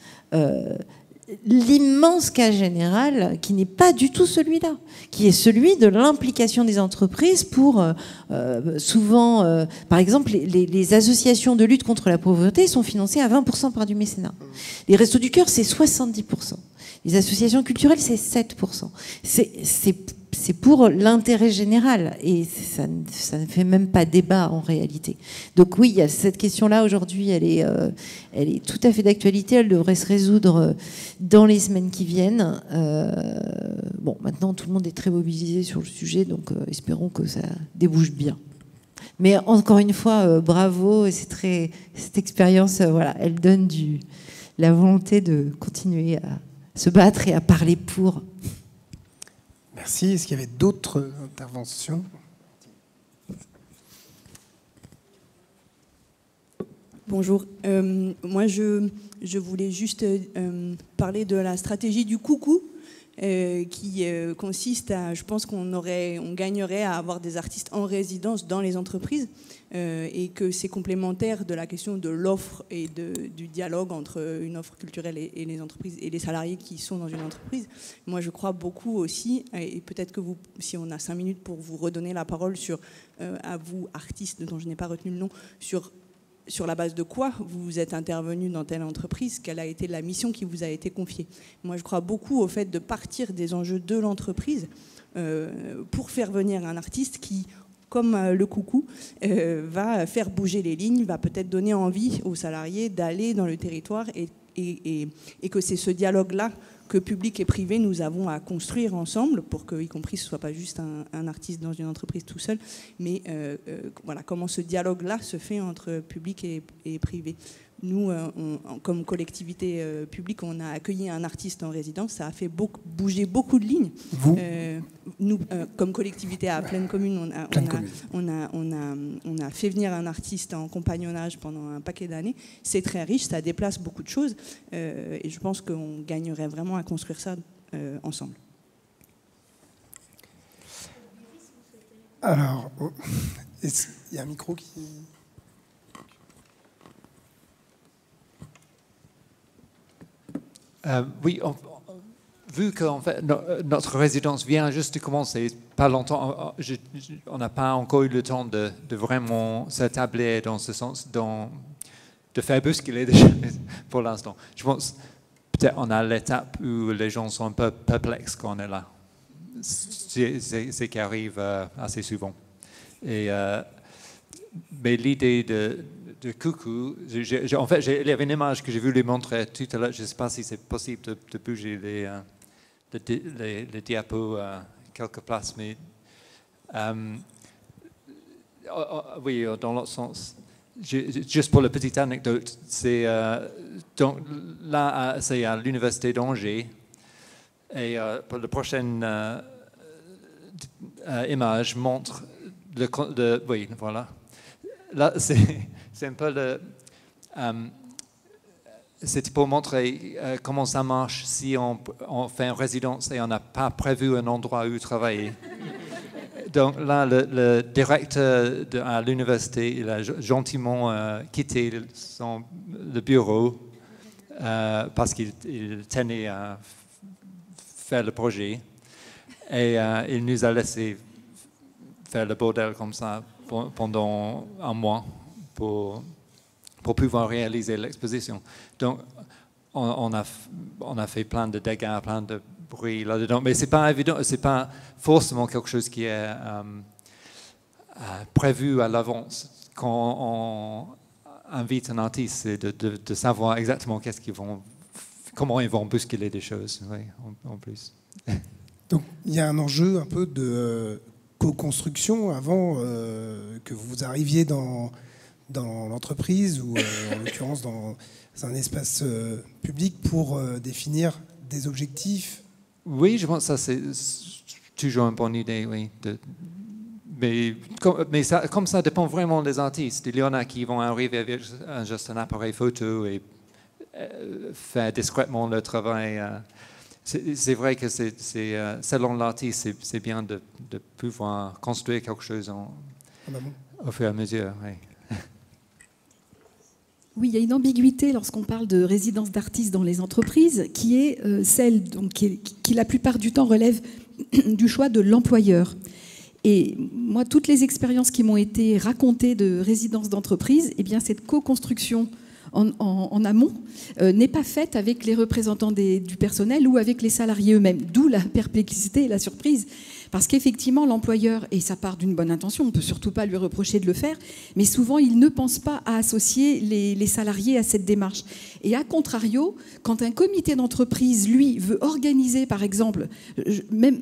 l'immense cas général qui n'est pas du tout celui-là, qui est celui de l'implication des entreprises pour souvent, par exemple, les associations de lutte contre la pauvreté sont financées à 20% par du mécénat. Les Restos du Cœur, c'est 70%. Les associations culturelles, c'est 7%. C'est pour l'intérêt général et ça ne fait même pas débat en réalité. Donc oui, il y a cette question-là aujourd'hui, elle est tout à fait d'actualité, elle devrait se résoudre dans les semaines qui viennent. Bon, maintenant tout le monde est très mobilisé sur le sujet, donc espérons que ça débouche bien. Mais encore une fois, bravo, cette expérience, voilà, elle donne la volonté de continuer à se battre et à parler pour. Merci. Est-ce qu'il y avait d'autres interventions ? Bonjour. Moi, je voulais juste parler de la stratégie du coucou qui consiste à, je pense on gagnerait à avoir des artistes en résidence dans les entreprises et que c'est complémentaire de la question de l'offre et du dialogue entre une offre culturelle et les entreprises et les salariés qui sont dans une entreprise. Moi, je crois beaucoup aussi, et peut-être que vous, si on a 5 minutes pour vous redonner la parole sur, à vous, artistes dont je n'ai pas retenu le nom, sur la base de quoi vous êtes intervenu dans telle entreprise, quelle a été la mission qui vous a été confiée. Moi, je crois beaucoup au fait de partir des enjeux de l'entreprise pour faire venir un artiste qui, comme le coucou, va faire bouger les lignes, va peut-être donner envie aux salariés d'aller dans le territoire et que c'est ce dialogue-là que public et privé, nous avons à construire ensemble pour que, y compris, ce ne soit pas juste un artiste dans une entreprise tout seul, mais voilà, comment ce dialogue-là se fait entre public et privé. Nous, comme collectivité publique, on a accueilli un artiste en résidence, ça a fait bouger beaucoup de lignes. Vous nous, comme collectivité à Plaine Commune, on a fait venir un artiste en compagnonnage pendant un paquet d'années. C'est très riche, ça déplace beaucoup de choses, et je pense qu'on gagnerait vraiment à construire ça ensemble. Alors, il y a un micro qui... Oui, vu que en fait, notre résidence vient juste de commencer, pas longtemps, on n'a pas encore eu le temps de vraiment s'établir dans ce sens, de faire bousculer déjà pour l'instant. Je pense peut-être on a l'étape où les gens sont un peu perplexes quand on est là. C'est qui arrive assez souvent. Et mais l'idée de coucou, en fait, il y avait une image que j'ai voulu montrer tout à l'heure. Je ne sais pas si c'est possible de bouger les diapos à quelques places, mais oui, dans l'autre sens. Juste pour la petite anecdote, c'est donc là, c'est à l'université d'Angers, et pour la prochaine image montre oui, voilà. Là, c'est un peu le. C'était pour montrer comment ça marche si on fait une résidence et on n'a pas prévu un endroit où travailler. Donc là, le directeur à l'université, il a gentiment quitté le bureau parce qu'il tenait à faire le projet. Et il nous a laissé faire le bordel comme ça pendant un mois pour pouvoir réaliser l'exposition. Donc, on a fait plein de dégâts, plein de bruit là-dedans, mais c'est pas évident, c'est pas forcément quelque chose qui est prévu à l'avance. Quand on invite un artiste, c'est de savoir exactement comment ils vont bousculer des choses, oui, en plus. Donc, il y a un enjeu un peu de co-construction avant que vous arriviez dans l'entreprise ou en l'occurrence dans un espace public pour définir des objectifs. Oui, je pense que ça c'est toujours une bonne idée, oui. Mais comme ça dépend vraiment des artistes. Il y en a qui vont arriver avec juste un appareil photo et faire discrètement le travail. C'est vrai que selon l'artiste, c'est bien de pouvoir construire quelque chose au fur et à mesure. Oui. Oui, il y a une ambiguïté lorsqu'on parle de résidence d'artistes dans les entreprises, qui est celle qui la plupart du temps relève du choix de l'employeur. Et moi, toutes les expériences qui m'ont été racontées de résidence d'entreprise, eh bien, cette co-construction en amont n'est pas faite avec les représentants du personnel ou avec les salariés eux-mêmes, d'où la perplexité et la surprise. Parce qu'effectivement, l'employeur, et ça part d'une bonne intention, on ne peut surtout pas lui reprocher de le faire, mais souvent, il ne pense pas à associer les salariés à cette démarche. Et à contrario, quand un comité d'entreprise, lui, veut organiser, par exemple, même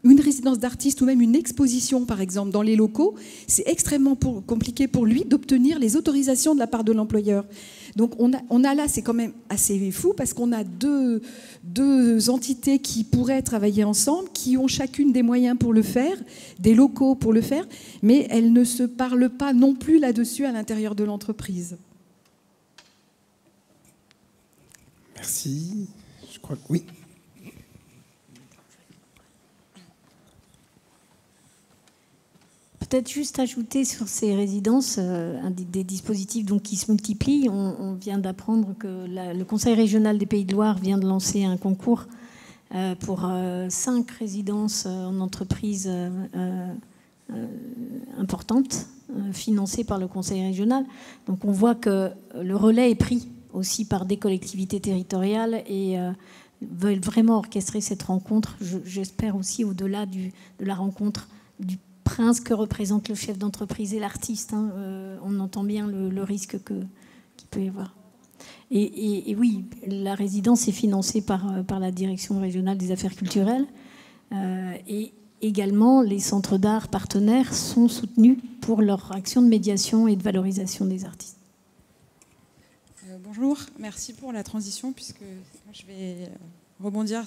une résidence d'artiste ou même une exposition, par exemple, dans les locaux, c'est extrêmement compliqué pour lui d'obtenir les autorisations de la part de l'employeur. Donc on a là, c'est quand même assez fou, parce qu'on a deux entités qui pourraient travailler ensemble, qui ont chacune des moyens pour le faire, des locaux pour le faire, mais elles ne se parlent pas non plus là-dessus à l'intérieur de l'entreprise. Merci. Je crois que oui. Peut-être juste ajouter sur ces résidences des dispositifs donc, qui se multiplient. On vient d'apprendre que le Conseil régional des Pays de Loire vient de lancer un concours pour 5 résidences en entreprise importantes, financées par le Conseil régional. Donc on voit que le relais est pris aussi par des collectivités territoriales et veulent vraiment orchestrer cette rencontre. J'espère aussi au-delà de la rencontre du prince que représente le chef d'entreprise et l'artiste. On entend bien le risque qu'il peut y avoir. Et oui, la résidence est financée par la Direction régionale des affaires culturelles. Et également, les centres d'art partenaires sont soutenus pour leur action de médiation et de valorisation des artistes. Bonjour, merci pour la transition, puisque je vais rebondir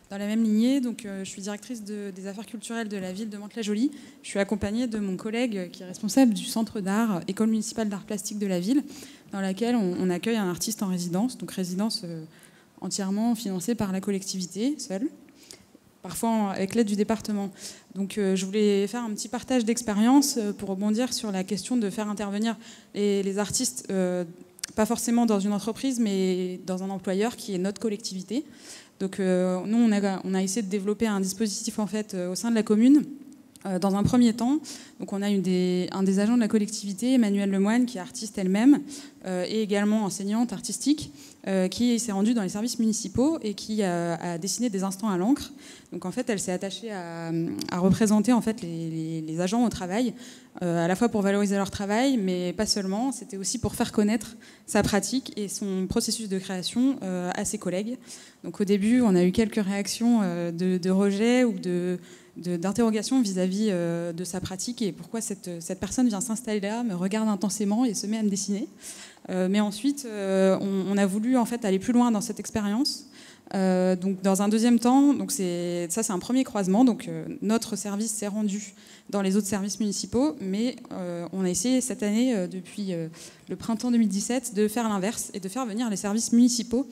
dans la même lignée. Donc, je suis directrice des affaires culturelles de la ville de Mantes-la-Jolie. Je suis accompagnée de mon collègue qui est responsable du centre d'art, École municipale d'art plastique de la ville, dans laquelle on accueille un artiste en résidence, donc résidence entièrement financée par la collectivité, seule, parfois avec l'aide du département. Donc, je voulais faire un petit partage d'expérience pour rebondir sur la question de faire intervenir les artistes, pas forcément dans une entreprise, mais dans un employeur qui est notre collectivité. Donc nous, on a essayé de développer un dispositif en fait au sein de la commune. Dans un premier temps, donc on a un des agents de la collectivité, Emmanuelle Lemoine, qui est artiste elle-même, et également enseignante artistique, qui s'est rendue dans les services municipaux et qui a dessiné des instants à l'encre. Donc en fait, elle s'est attachée à représenter en fait les agents au travail, à la fois pour valoriser leur travail, mais pas seulement, c'était aussi pour faire connaître sa pratique et son processus de création à ses collègues. Donc au début, on a eu quelques réactions de rejet ou d'interrogation vis-à-vis de sa pratique et pourquoi cette personne vient s'installer là, me regarde intensément et se met à me dessiner. Mais ensuite, on a voulu en fait aller plus loin dans cette expérience. Donc dans un deuxième temps, donc c'est un premier croisement. Donc notre service s'est rendu dans les autres services municipaux, mais on a essayé cette année, depuis le printemps 2017, de faire l'inverse et de faire venir les services municipaux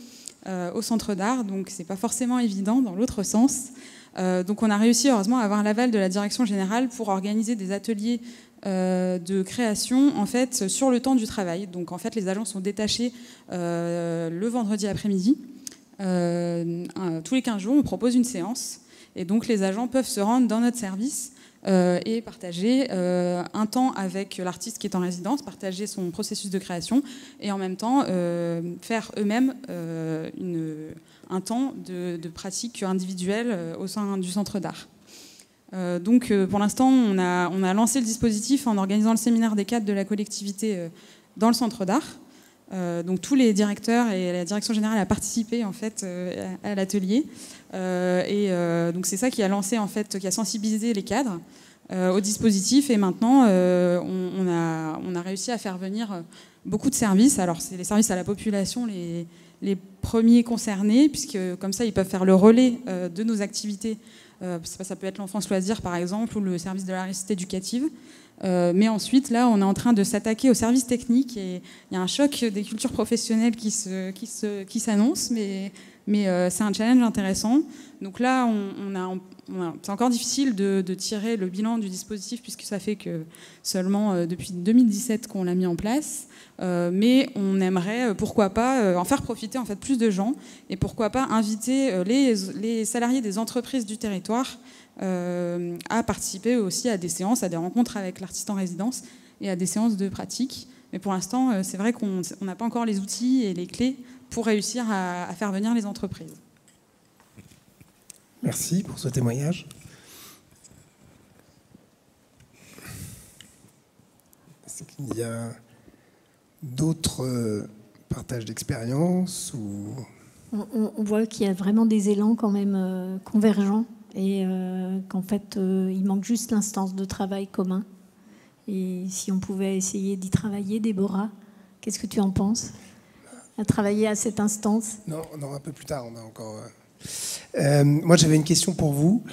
au centre d'art. Donc c'est pas forcément évident dans l'autre sens. Donc on a réussi heureusement à avoir l'aval de la direction générale pour organiser des ateliers de création en fait sur le temps du travail. Donc en fait les agents sont détachés le vendredi après-midi. Tous les 15 jours, on propose une séance et donc les agents peuvent se rendre dans notre service et partager un temps avec l'artiste qui est en résidence, partager son processus de création et en même temps faire eux-mêmes un temps de pratique individuelle au sein du centre d'art. Donc pour l'instant, on a lancé le dispositif en organisant le séminaire des cadres de la collectivité dans le centre d'art. Donc tous les directeurs et la direction générale a participé en fait à l'atelier donc c'est ça qui a lancé en fait, qui a sensibilisé les cadres au dispositif et maintenant on a réussi à faire venir beaucoup de services. Alors c'est les services à la population les premiers concernés puisque comme ça ils peuvent faire le relais de nos activités. Ça peut être l'enfance loisir par exemple ou le service de la réussite éducative. Mais ensuite, là, on est en train de s'attaquer aux services techniques et il y a un choc des cultures professionnelles qui s'annonce, mais c'est un challenge intéressant. Donc là, c'est encore difficile de tirer le bilan du dispositif puisque ça fait que seulement depuis 2017 qu'on l'a mis en place. Mais on aimerait, pourquoi pas, en faire profiter en fait plus de gens et pourquoi pas inviter les salariés des entreprises du territoire à participer aussi à des séances, à des rencontres avec l'artiste en résidence et à des séances de pratique. Mais pour l'instant, c'est vrai qu'on n'a pas encore les outils et les clés pour réussir à faire venir les entreprises. Merci pour ce témoignage. Est-ce qu'il y a d'autres partages d'expérience ou... On voit qu'il y a vraiment des élans quand même convergents et qu'en fait, il manque juste l'instance de travail commun. Et si on pouvait essayer d'y travailler, Déborah, qu'est-ce que tu en penses? À travailler à cette instance? Non, un peu plus tard, on a encore... moi, j'avais une question pour vous.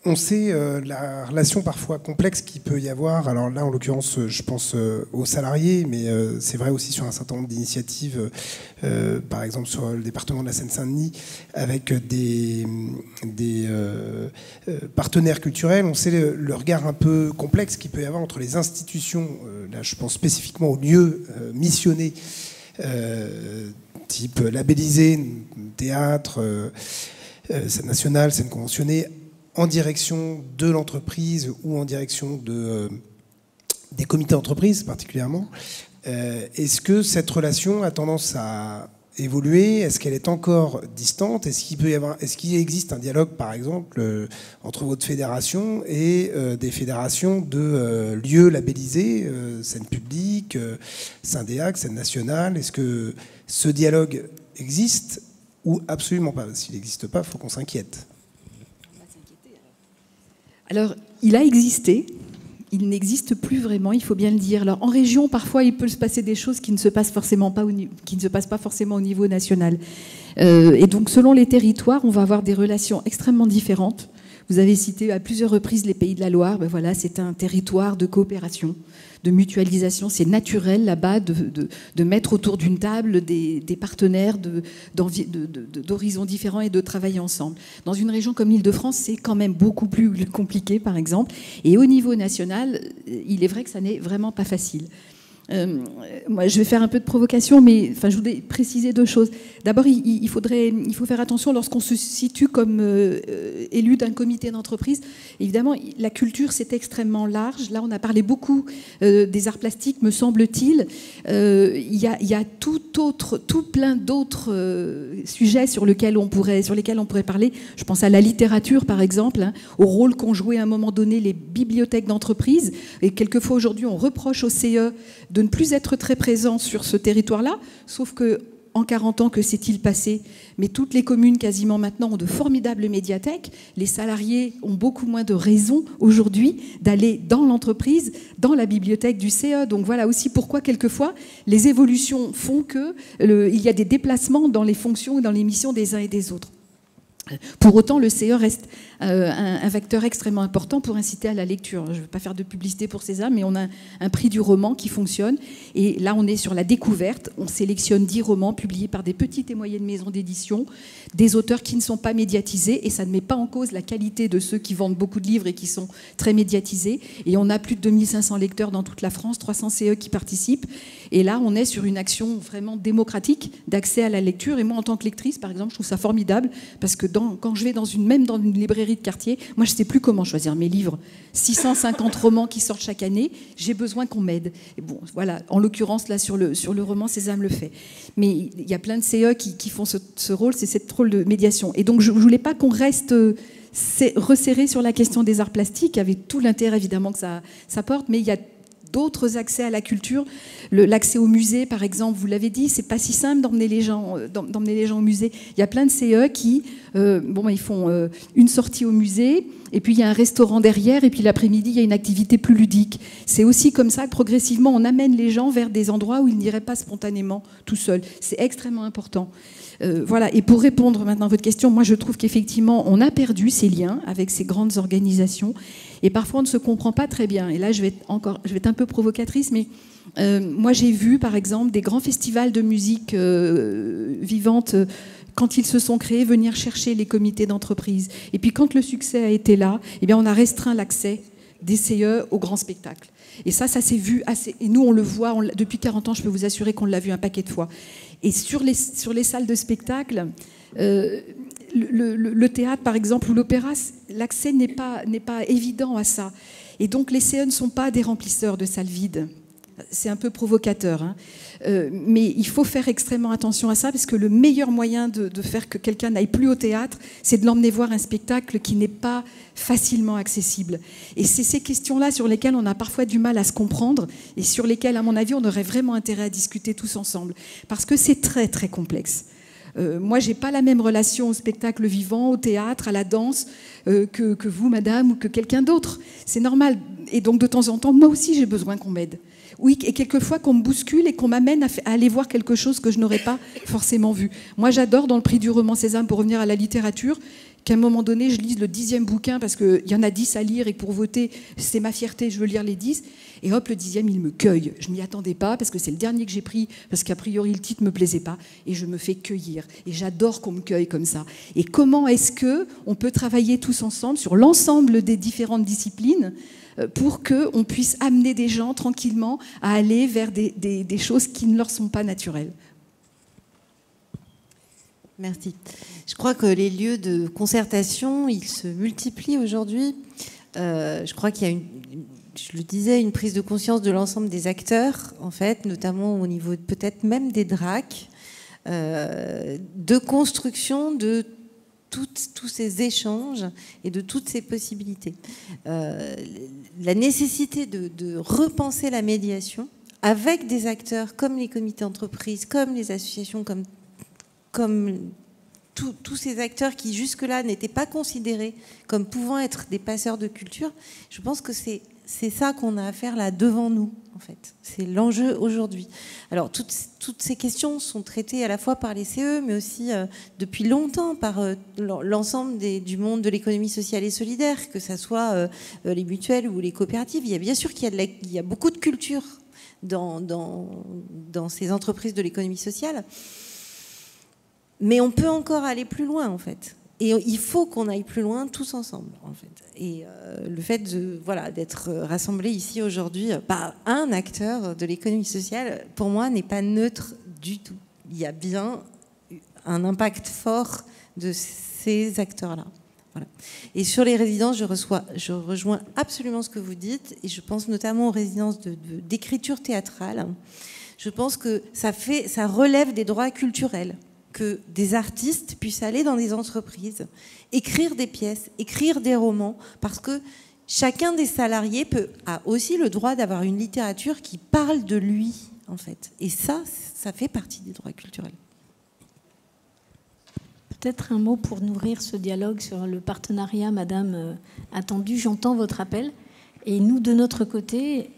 On sait la relation parfois complexe qu'il peut y avoir. Alors là, en l'occurrence, je pense aux salariés, mais c'est vrai aussi sur un certain nombre d'initiatives, par exemple sur le département de la Seine-Saint-Denis, avec des partenaires culturels. On sait le regard un peu complexe qu'il peut y avoir entre les institutions. Là, je pense spécifiquement aux lieux missionnés, type labellisé, théâtre, scène nationale, scène conventionnée, en direction de l'entreprise ou en direction des comités d'entreprise particulièrement. Est-ce que cette relation a tendance à évoluer? Est-ce qu'elle est encore distante? Est-ce qu'il existe un dialogue, par exemple, entre votre fédération et des fédérations de lieux labellisés, scène publique, Syndéac, scène nationale? Est-ce que ce dialogue existe ou absolument pas? S'il n'existe pas, il faut qu'on s'inquiète. Alors, il a existé, il n'existe plus vraiment, il faut bien le dire. Alors, en région, parfois, il peut se passer des choses qui ne se passent pas forcément au niveau national. Et donc, selon les territoires, on va avoir des relations extrêmement différentes. Vous avez cité à plusieurs reprises les Pays de la Loire. Ben voilà, c'est un territoire de coopération, de mutualisation. C'est naturel là-bas de mettre autour d'une table des partenaires d'horizons différents et de travailler ensemble. Dans une région comme l'Île-de-France, c'est quand même beaucoup plus compliqué, par exemple. Et au niveau national, il est vrai que ça n'est vraiment pas facile. Moi, je vais faire un peu de provocation, mais enfin, je voudrais préciser 2 choses. D'abord, il faut faire attention lorsqu'on se situe comme élu d'un comité d'entreprise. Évidemment, la culture, c'est extrêmement large. Là, on a parlé beaucoup des arts plastiques, me semble-t-il. Il y a tout plein d'autres sujets sur lesquels on pourrait parler. Je pense à la littérature, par exemple, hein, au rôle qu'ont joué à un moment donné les bibliothèques d'entreprise. Et quelquefois, aujourd'hui, on reproche au CE de ne plus être très présent sur ce territoire-là, sauf que en 40 ans, que s'est-il passé? Mais toutes les communes, quasiment maintenant, ont de formidables médiathèques. Les salariés ont beaucoup moins de raisons aujourd'hui d'aller dans l'entreprise, dans la bibliothèque du CE. Donc voilà aussi pourquoi, quelquefois, les évolutions font qu'il y a des déplacements dans les fonctions et dans les missions des uns et des autres. Pour autant, le CE reste un vecteur extrêmement important pour inciter à la lecture. Je ne veux pas faire de publicité pour César, mais on a un prix du roman qui fonctionne. Et là, on est sur la découverte. On sélectionne 10 romans publiés par des petites et moyennes maisons d'édition, des auteurs qui ne sont pas médiatisés. Et ça ne met pas en cause la qualité de ceux qui vendent beaucoup de livres et qui sont très médiatisés. Et on a plus de 2500 lecteurs dans toute la France, 300 CE qui participent. Et là, on est sur une action vraiment démocratique d'accès à la lecture. Et moi, en tant que lectrice, par exemple, je trouve ça formidable parce que quand je vais même dans une librairie de quartier, moi, je ne sais plus comment choisir mes livres. 650 romans qui sortent chaque année, j'ai besoin qu'on m'aide. Et bon, voilà, en l'occurrence, là, sur le roman, Sésame le fait. Mais il y a plein de CE qui font ce rôle, c'est ce rôle de médiation. Et donc, je ne voulais pas qu'on reste resserré sur la question des arts plastiques, avec tout l'intérêt, évidemment, que ça porte, mais il y a d'autres accès à la culture. L'accès au musée, par exemple, vous l'avez dit, c'est pas si simple d'emmener les gens au musée. Il y a plein de CE qui ils font une sortie au musée, et puis il y a un restaurant derrière, et puis l'après-midi, il y a une activité plus ludique. C'est aussi comme ça que progressivement, on amène les gens vers des endroits où ils n'iraient pas spontanément tout seuls. C'est extrêmement important. Voilà. Et pour répondre maintenant à votre question, moi je trouve qu'effectivement on a perdu ces liens avec ces grandes organisations et parfois on ne se comprend pas très bien. Et là je vais être un peu provocatrice, mais moi j'ai vu par exemple des grands festivals de musique vivante quand ils se sont créés, venir chercher les comités d'entreprise. Et puis quand le succès a été là, eh bien on a restreint l'accès des CE aux grands spectacles. Et ça s'est vu assez. Et nous, on le voit, depuis 40 ans, je peux vous assurer qu'on l'a vu un paquet de fois. Et sur les salles de spectacle, le théâtre, par exemple, ou l'opéra, l'accès n'est pas évident à ça. Et donc, les CE ne sont pas des remplisseurs de salles vides. C'est un peu provocateur, hein. Mais il faut faire extrêmement attention à ça, parce que le meilleur moyen de faire que quelqu'un n'aille plus au théâtre, c'est de l'emmener voir un spectacle qui n'est pas facilement accessible. Et c'est ces questions-là sur lesquelles on a parfois du mal à se comprendre, et sur lesquelles, à mon avis, on aurait vraiment intérêt à discuter tous ensemble, parce que c'est très, très complexe. Moi, je n'ai pas la même relation au spectacle vivant, au théâtre, à la danse, que vous, madame, ou que quelqu'un d'autre. C'est normal. Et donc, de temps en temps, moi aussi, j'ai besoin qu'on m'aide. Oui, et quelquefois qu'on me bouscule et qu'on m'amène à aller voir quelque chose que je n'aurais pas forcément vu. Moi, j'adore, dans le prix du roman Sésame, pour revenir à la littérature, qu'à un moment donné, je lise le 10e bouquin, parce qu'il y en a 10 à lire, et pour voter, c'est ma fierté, je veux lire les 10. Et hop, le 10e, il me cueille. Je ne m'y attendais pas, parce que c'est le dernier que j'ai pris, parce qu'a priori, le titre ne me plaisait pas, et je me fais cueillir. Et j'adore qu'on me cueille comme ça. Et comment est-ce qu'on peut travailler tous ensemble sur l'ensemble des différentes disciplines pour qu'on puisse amener des gens tranquillement à aller vers des choses qui ne leur sont pas naturelles. Merci. Je crois que les lieux de concertation, ils se multiplient aujourd'hui. Je crois qu'il y a je le disais, une prise de conscience de l'ensemble des acteurs, en fait, notamment au niveau peut-être même des DRAC, de construction de tous ces échanges et de toutes ces possibilités. La nécessité de repenser la médiation avec des acteurs comme les comités d'entreprise, comme les associations, comme tous ces acteurs qui jusque-là n'étaient pas considérés comme pouvant être des passeurs de culture. Je pense que c'est ça qu'on a à faire là devant nous, en fait. C'est l'enjeu aujourd'hui. Alors, toutes ces questions sont traitées à la fois par les CE, mais aussi depuis longtemps par l'ensemble du monde de l'économie sociale et solidaire, que ce soit les mutuelles ou les coopératives. Il y a bien sûr qu'il y a beaucoup de culture dans ces entreprises de l'économie sociale. Mais on peut encore aller plus loin, en fait. Et il faut qu'on aille plus loin tous ensemble, en fait. Et le fait d'être rassemblés ici aujourd'hui par un acteur de l'économie sociale, pour moi, n'est pas neutre du tout. Il y a bien un impact fort de ces acteurs-là. Voilà. Et sur les résidences, je rejoins absolument ce que vous dites, et je pense notamment aux résidences d'écriture théâtrale. Je pense que ça relève des droits culturels, que des artistes puissent aller dans des entreprises, écrire des pièces, écrire des romans, parce que chacun des salariés a aussi le droit d'avoir une littérature qui parle de lui, en fait. Et ça fait partie des droits culturels. Peut-être un mot pour nourrir ce dialogue sur le partenariat, Madame attendue. J'entends votre appel. Et nous, de notre côté,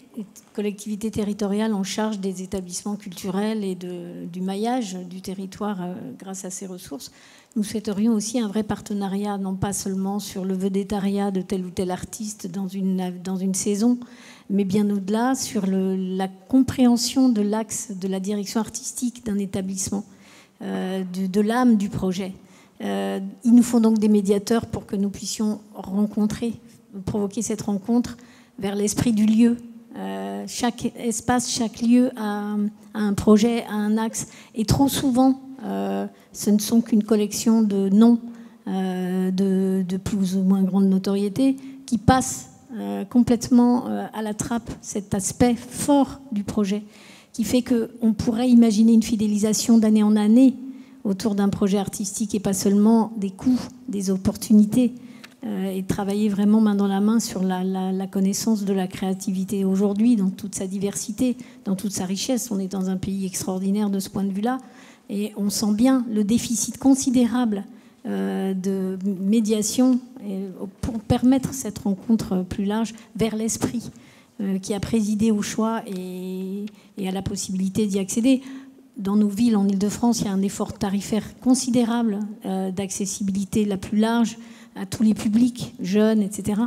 collectivité territoriale en charge des établissements culturels et du maillage du territoire grâce à ses ressources, nous souhaiterions aussi un vrai partenariat, non pas seulement sur le vedettariat de tel ou tel artiste dans une saison, mais bien au-delà sur la compréhension de l'axe de la direction artistique d'un établissement, de l'âme du projet. Il nous faut donc des médiateurs pour que nous puissions provoquer cette rencontre vers l'esprit du lieu. Chaque espace, chaque lieu a un projet, a un axe. Et trop souvent, ce ne sont qu'une collection de noms de plus ou moins grande notoriété qui passent complètement à la trappe cet aspect fort du projet, qui fait qu'on pourrait imaginer une fidélisation d'année en année autour d'un projet artistique et pas seulement des coûts, des opportunités, et travailler vraiment main dans la main sur la connaissance de la créativité aujourd'hui, dans toute sa diversité, dans toute sa richesse. On est dans un pays extraordinaire de ce point de vue-là, et on sent bien le déficit considérable de médiation pour permettre cette rencontre plus large vers l'esprit qui a présidé au choix et à la possibilité d'y accéder. Dans nos villes, en Ile-de-France, il y a un effort tarifaire considérable d'accessibilité la plus large à tous les publics, jeunes, etc.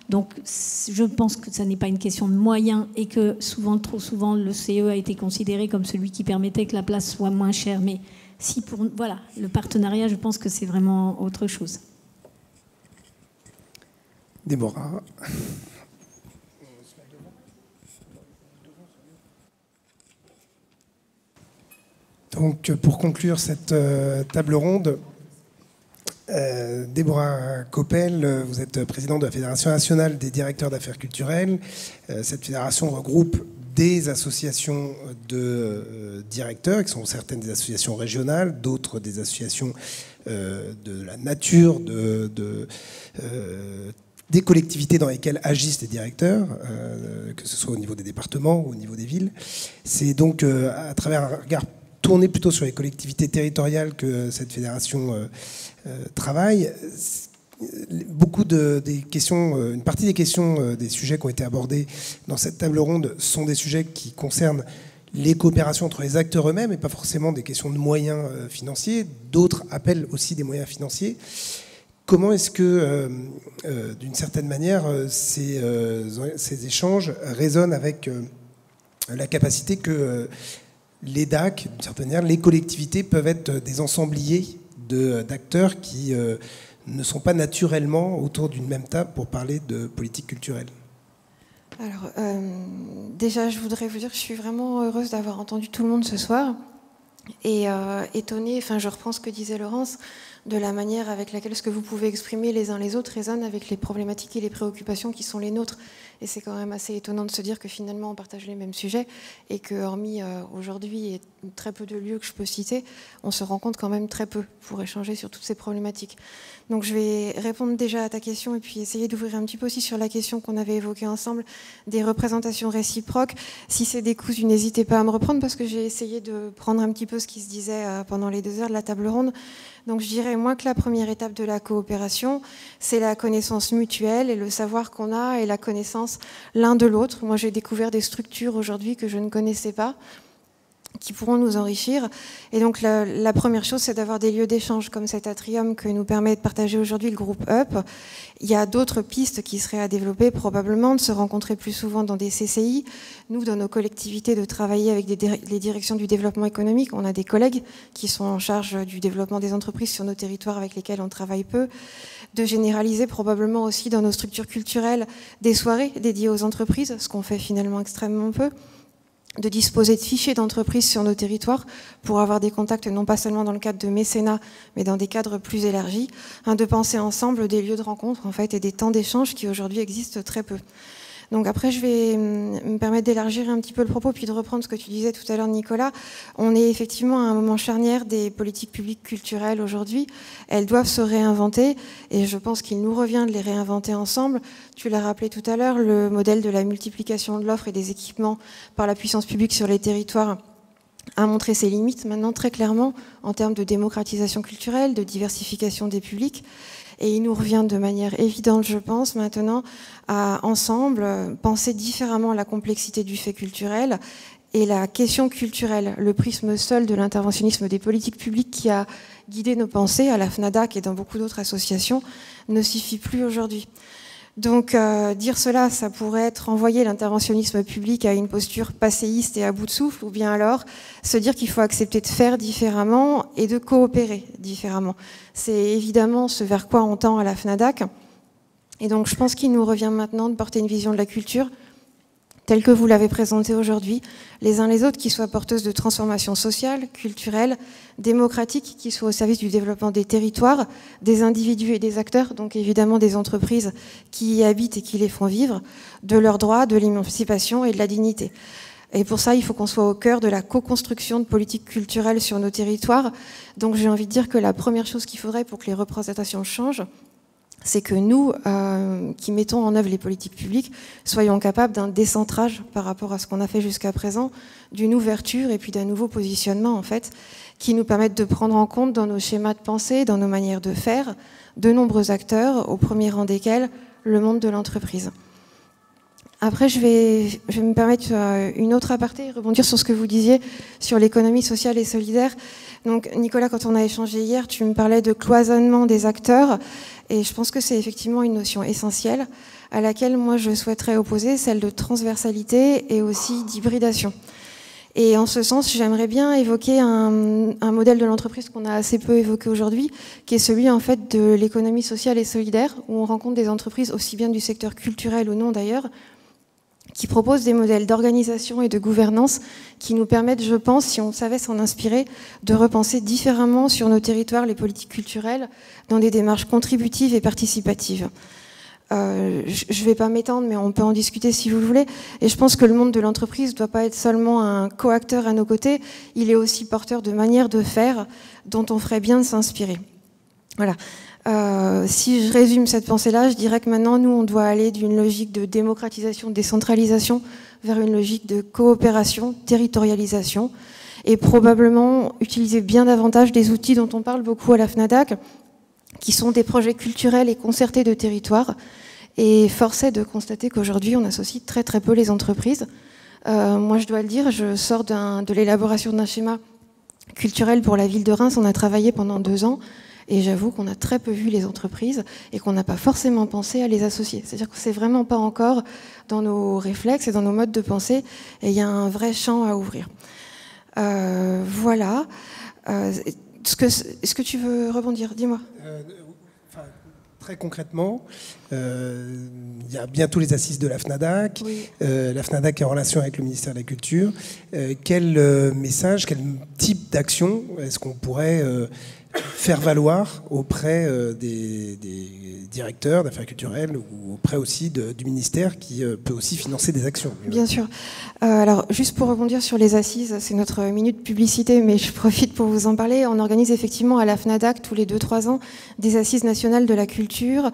Donc, je pense que ça n'est pas une question de moyens et que trop souvent, le CE a été considéré comme celui qui permettait que la place soit moins chère. Mais le partenariat, je pense que c'est vraiment autre chose. Déborah. Donc, pour conclure cette table ronde, Déborah Coppel, vous êtes présidente de la Fédération nationale des directeurs d'affaires culturelles. Cette fédération regroupe des associations de directeurs, qui sont certaines des associations régionales, d'autres des associations de la nature, des collectivités dans lesquelles agissent les directeurs, que ce soit au niveau des départements ou au niveau des villes. C'est donc à travers un regard tourné plutôt sur les collectivités territoriales que cette fédération travaille. Une partie des questions, des sujets qui ont été abordés dans cette table ronde sont des sujets qui concernent les coopérations entre les acteurs eux-mêmes et pas forcément des questions de moyens financiers. D'autres appellent aussi des moyens financiers. Comment est-ce que, d'une certaine manière, ces échanges résonnent avec la capacité que les DAC, d'une certaine manière, les collectivités peuvent être des ensembliers d'acteurs qui ne sont pas naturellement autour d'une même table pour parler de politique culturelle? Alors, déjà, je voudrais vous dire que je suis vraiment heureuse d'avoir entendu tout le monde ce soir et étonnée, je reprends ce que disait Laurence, de la manière avec laquelle ce que vous pouvez exprimer les uns les autres résonne avec les problématiques et les préoccupations qui sont les nôtres. Et c'est quand même assez étonnant de se dire que finalement on partage les mêmes sujets et que, hormis aujourd'hui et très peu de lieux que je peux citer, on se rencontre quand même très peu pour échanger sur toutes ces problématiques. Donc je vais répondre déjà à ta question et puis essayer d'ouvrir un petit peu aussi sur la question qu'on avait évoquée ensemble des représentations réciproques. Si c'est décousu, n'hésitez pas à me reprendre parce que j'ai essayé de prendre un petit peu ce qui se disait pendant les 2 heures de la table ronde. Donc je dirais moi que la première étape de la coopération, c'est la connaissance mutuelle et le savoir qu'on a et la connaissance l'un de l'autre. Moi j'ai découvert des structures aujourd'hui que je ne connaissais pas. qui pourront nous enrichir. Et donc la première chose, c'est d'avoir des lieux d'échange comme cet atrium que nous permet de partager aujourd'hui le groupe UP. Il y a d'autres pistes qui seraient à développer, probablement, de se rencontrer plus souvent dans des CCI. Nous, dans nos collectivités, de travailler avec les directions du développement économique. On a des collègues qui sont en charge du développement des entreprises sur nos territoires avec lesquels on travaille peu. De généraliser probablement aussi dans nos structures culturelles des soirées dédiées aux entreprises, ce qu'on fait finalement extrêmement peu. De disposer de fichiers d'entreprise sur nos territoires pour avoir des contacts non pas seulement dans le cadre de mécénat, mais dans des cadres plus élargis, de penser ensemble des lieux de rencontre en fait et des temps d'échange qui aujourd'hui existent très peu. Donc après, je vais me permettre d'élargir un petit peu le propos, puis de reprendre ce que tu disais tout à l'heure, Nicolas. On est effectivement à un moment charnière des politiques publiques culturelles aujourd'hui. Elles doivent se réinventer, et je pense qu'il nous revient de les réinventer ensemble. Tu l'as rappelé tout à l'heure, le modèle de la multiplication de l'offre et des équipements par la puissance publique sur les territoires a montré ses limites maintenant très clairement en termes de démocratisation culturelle, de diversification des publics. Et il nous revient de manière évidente, je pense, maintenant, à ensemble penser différemment la complexité du fait culturel et la question culturelle, le prisme seul de l'interventionnisme des politiques publiques qui a guidé nos pensées à la FNADAC et dans beaucoup d'autres associations ne suffit plus aujourd'hui. Donc dire cela, ça pourrait être renvoyer l'interventionnisme public à une posture passéiste et à bout de souffle, ou bien alors se dire qu'il faut accepter de faire différemment et de coopérer différemment. C'est évidemment ce vers quoi on tend à la FNADAC. Et donc je pense qu'il nous revient maintenant de porter une vision de la culture telle que vous l'avez présentée aujourd'hui, les uns les autres, qui soient porteuses de transformations sociales, culturelles, démocratiques, qui soient au service du développement des territoires, des individus et des acteurs, donc évidemment des entreprises qui y habitent et qui les font vivre, de leurs droits, de l'émancipation et de la dignité. Et pour ça, il faut qu'on soit au cœur de la co-construction de politiques culturelles sur nos territoires. Donc j'ai envie de dire que la première chose qu'il faudrait pour que les représentations changent, c'est que nous, qui mettons en œuvre les politiques publiques, soyons capables d'un décentrage par rapport à ce qu'on a fait jusqu'à présent, d'une ouverture et puis d'un nouveau positionnement, en fait, qui nous permettent de prendre en compte dans nos schémas de pensée, dans nos manières de faire, de nombreux acteurs, au premier rang desquels le monde de l'entreprise. Après, je vais me permettre une autre aparté, rebondir sur ce que vous disiez sur l'économie sociale et solidaire. Donc, Nicolas, quand on a échangé hier, tu me parlais de cloisonnement des acteurs, et je pense que c'est effectivement une notion essentielle à laquelle moi je souhaiterais opposer, celle de transversalité et aussi d'hybridation. Et en ce sens, j'aimerais bien évoquer un modèle de l'entreprise qu'on a assez peu évoqué aujourd'hui, qui est celui en fait de l'économie sociale et solidaire, où on rencontre des entreprises aussi bien du secteur culturel ou non d'ailleurs, qui proposent des modèles d'organisation et de gouvernance qui nous permettent, je pense, si on savait s'en inspirer, de repenser différemment sur nos territoires les politiques culturelles dans des démarches contributives et participatives. Je ne vais pas m'étendre, mais on peut en discuter si vous le voulez. Et je pense que le monde de l'entreprise ne doit pas être seulement un coacteur à nos côtés, il est aussi porteur de manières de faire dont on ferait bien de s'inspirer. Voilà. Si je résume cette pensée-là, je dirais que maintenant, nous, on doit aller d'une logique de démocratisation, de décentralisation, vers une logique de coopération, territorialisation, et probablement utiliser bien davantage des outils dont on parle beaucoup à la FNADAC, qui sont des projets culturels et concertés de territoire. Et force est de constater qu'aujourd'hui, on associe très très peu les entreprises. Moi, je dois le dire, je sors de l'élaboration d'un schéma culturel pour la ville de Reims. On a travaillé pendant 2 ans. Et j'avoue qu'on a très peu vu les entreprises et qu'on n'a pas forcément pensé à les associer. C'est-à-dire que c'est vraiment pas encore dans nos réflexes et dans nos modes de pensée. Et il y a un vrai champ à ouvrir. Voilà. Est-ce que tu veux rebondir? Dis-moi. Très concrètement, il y a bientôt les assises de la FNADAC. Oui. La FNADAC est en relation avec le ministère de la Culture. Quel message, quel type d'action est-ce qu'on pourrait faire valoir auprès des directeurs d'affaires culturelles ou auprès aussi du ministère qui peut aussi financer des actions? Bien sûr. Alors, juste pour rebondir sur les assises, c'est notre minute publicité, mais je profite pour vous en parler. On organise effectivement à la FNADAC tous les 2-3 ans des assises nationales de la culture,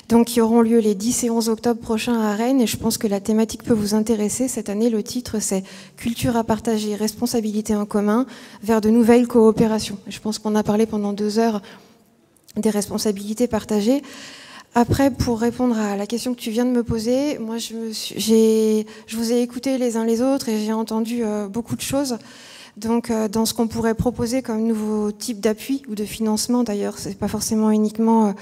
donc qui auront lieu les 10 et 11 octobre prochains à Rennes, et je pense que la thématique peut vous intéresser. Cette année, le titre, c'est « Culture à partager, responsabilité en commun vers de nouvelles coopérations ». Je pense qu'on a parlé pendant 2 heures des responsabilités partagées. Après, pour répondre à la question que tu viens de me poser, moi, je vous ai écouté les uns les autres et j'ai entendu beaucoup de choses. Donc, dans ce qu'on pourrait proposer comme nouveau type d'appui ou de financement, d'ailleurs, c'est pas forcément uniquement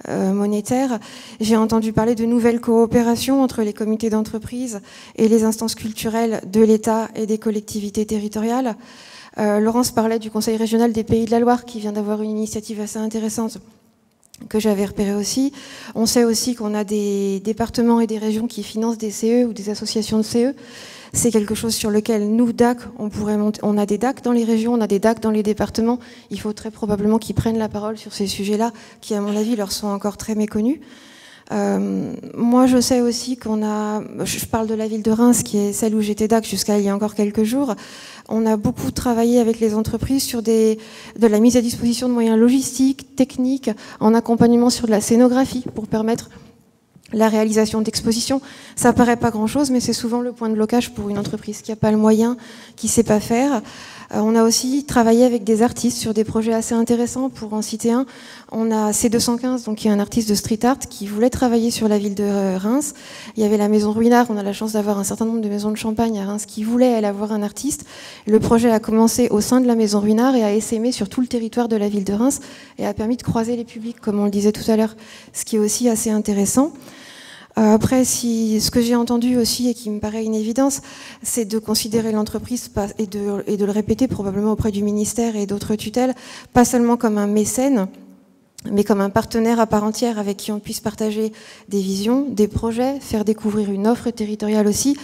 monétaire, j'ai entendu parler de nouvelles coopérations entre les comités d'entreprise et les instances culturelles de l'État et des collectivités territoriales. Laurence parlait du Conseil régional des Pays de la Loire qui vient d'avoir une initiative assez intéressante que j'avais repérée aussi. On sait aussi qu'on a des départements et des régions qui financent des CE ou des associations de CE. C'est quelque chose sur lequel nous, DAC, on pourrait monter. On a des DAC dans les régions, on a des DAC dans les départements. Il faut très probablement qu'ils prennent la parole sur ces sujets-là, qui, à mon avis, leur sont encore très méconnus. Moi, je sais aussi qu'on a... Je parle de la ville de Reims, qui est celle où j'étais DAC jusqu'à il y a encore quelques jours. On a beaucoup travaillé avec les entreprises sur de la mise à disposition de moyens logistiques, techniques, en accompagnement sur de la scénographie, pour permettre la réalisation d'expositions. Ça paraît pas grand-chose, mais c'est souvent le point de blocage pour une entreprise qui n'a pas le moyen, qui sait pas faire. On a aussi travaillé avec des artistes sur des projets assez intéressants. Pour en citer un, on a C215, donc qui est un artiste de street art qui voulait travailler sur la ville de Reims. Il y avait la maison Ruinart. On a la chance d'avoir un certain nombre de maisons de champagne à Reims qui voulaient, elle, avoir un artiste. Le projet a commencé au sein de la maison Ruinart et a essaimé sur tout le territoire de la ville de Reims et a permis de croiser les publics, comme on le disait tout à l'heure, ce qui est aussi assez intéressant. Après, ce que j'ai entendu aussi et qui me paraît une évidence, c'est de considérer l'entreprise et de le répéter probablement auprès du ministère et d'autres tutelles, pas seulement comme un mécène, mais comme un partenaire à part entière avec qui on puisse partager des visions, des projets, faire découvrir une offre territoriale aussi.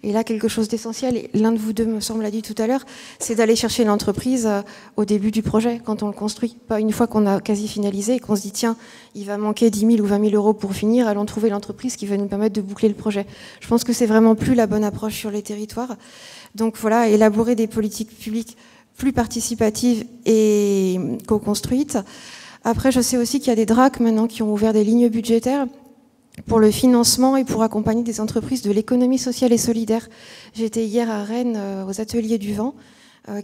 Et là, quelque chose d'essentiel, et l'un de vous deux me semble l'a dit tout à l'heure, c'est d'aller chercher l'entreprise au début du projet, quand on le construit. Pas une fois qu'on a quasi finalisé et qu'on se dit, tiens, il va manquer 10 000 ou 20 000 euros pour finir, allons trouver l'entreprise qui va nous permettre de boucler le projet. Je pense que c'est vraiment plus la bonne approche sur les territoires. Donc voilà, élaborer des politiques publiques plus participatives et co-construites. Après, je sais aussi qu'il y a des DRAC maintenant qui ont ouvert des lignes budgétaires pour le financement et pour accompagner des entreprises de l'économie sociale et solidaire. J'étais hier à Rennes aux Ateliers du Vent,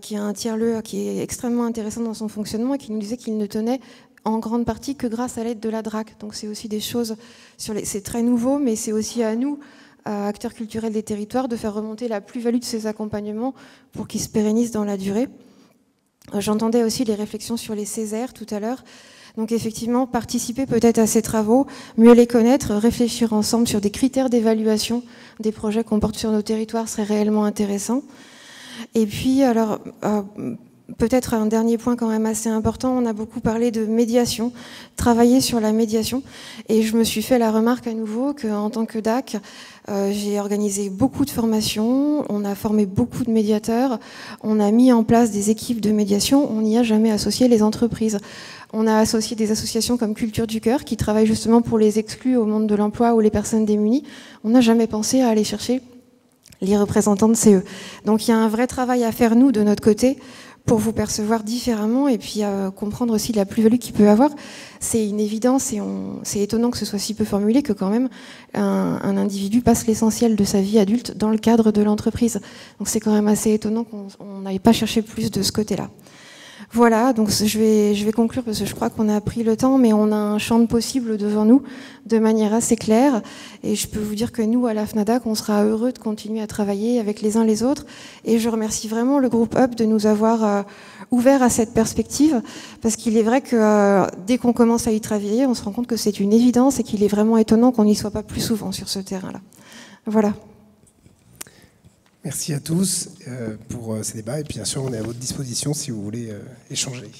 qui est un tiers-lieu qui est extrêmement intéressant dans son fonctionnement et qui nous disait qu'il ne tenait en grande partie que grâce à l'aide de la DRAC. Donc c'est aussi des choses, c'est très nouveau, mais c'est aussi à nous, acteurs culturels des territoires, de faire remonter la plus-value de ces accompagnements pour qu'ils se pérennisent dans la durée. J'entendais aussi les réflexions sur les Césaires tout à l'heure. Donc effectivement, participer peut-être à ces travaux, mieux les connaître, réfléchir ensemble sur des critères d'évaluation des projets qu'on porte sur nos territoires serait réellement intéressant. Et puis, alors, peut-être un dernier point quand même assez important, on a beaucoup parlé de médiation, travailler sur la médiation. Et je me suis fait la remarque à nouveau qu'en tant que DAC, j'ai organisé beaucoup de formations, on a formé beaucoup de médiateurs, on a mis en place des équipes de médiation, on n'y a jamais associé les entreprises. On a associé des associations comme Culture du Cœur qui travaillent justement pour les exclus au monde de l'emploi ou les personnes démunies. On n'a jamais pensé à aller chercher les représentants de CE. Donc il y a un vrai travail à faire, nous, de notre côté, pour vous percevoir différemment et puis comprendre aussi la plus-value qu'il peut avoir. C'est une évidence et c'est étonnant que ce soit si peu formulé que quand même un individu passe l'essentiel de sa vie adulte dans le cadre de l'entreprise. Donc c'est quand même assez étonnant qu'on n'aille pas chercher plus de ce côté-là. Voilà, donc je vais conclure parce que je crois qu'on a pris le temps, mais on a un champ de possibles devant nous de manière assez claire. Et je peux vous dire que nous, à la FNADAC, on sera heureux de continuer à travailler avec les uns les autres. Et je remercie vraiment le groupe Up de nous avoir ouvert à cette perspective, parce qu'il est vrai que dès qu'on commence à y travailler, on se rend compte que c'est une évidence et qu'il est vraiment étonnant qu'on n'y soit pas plus souvent sur ce terrain-là. Voilà. Merci à tous pour ces débats et bien sûr on est à votre disposition si vous voulez échanger.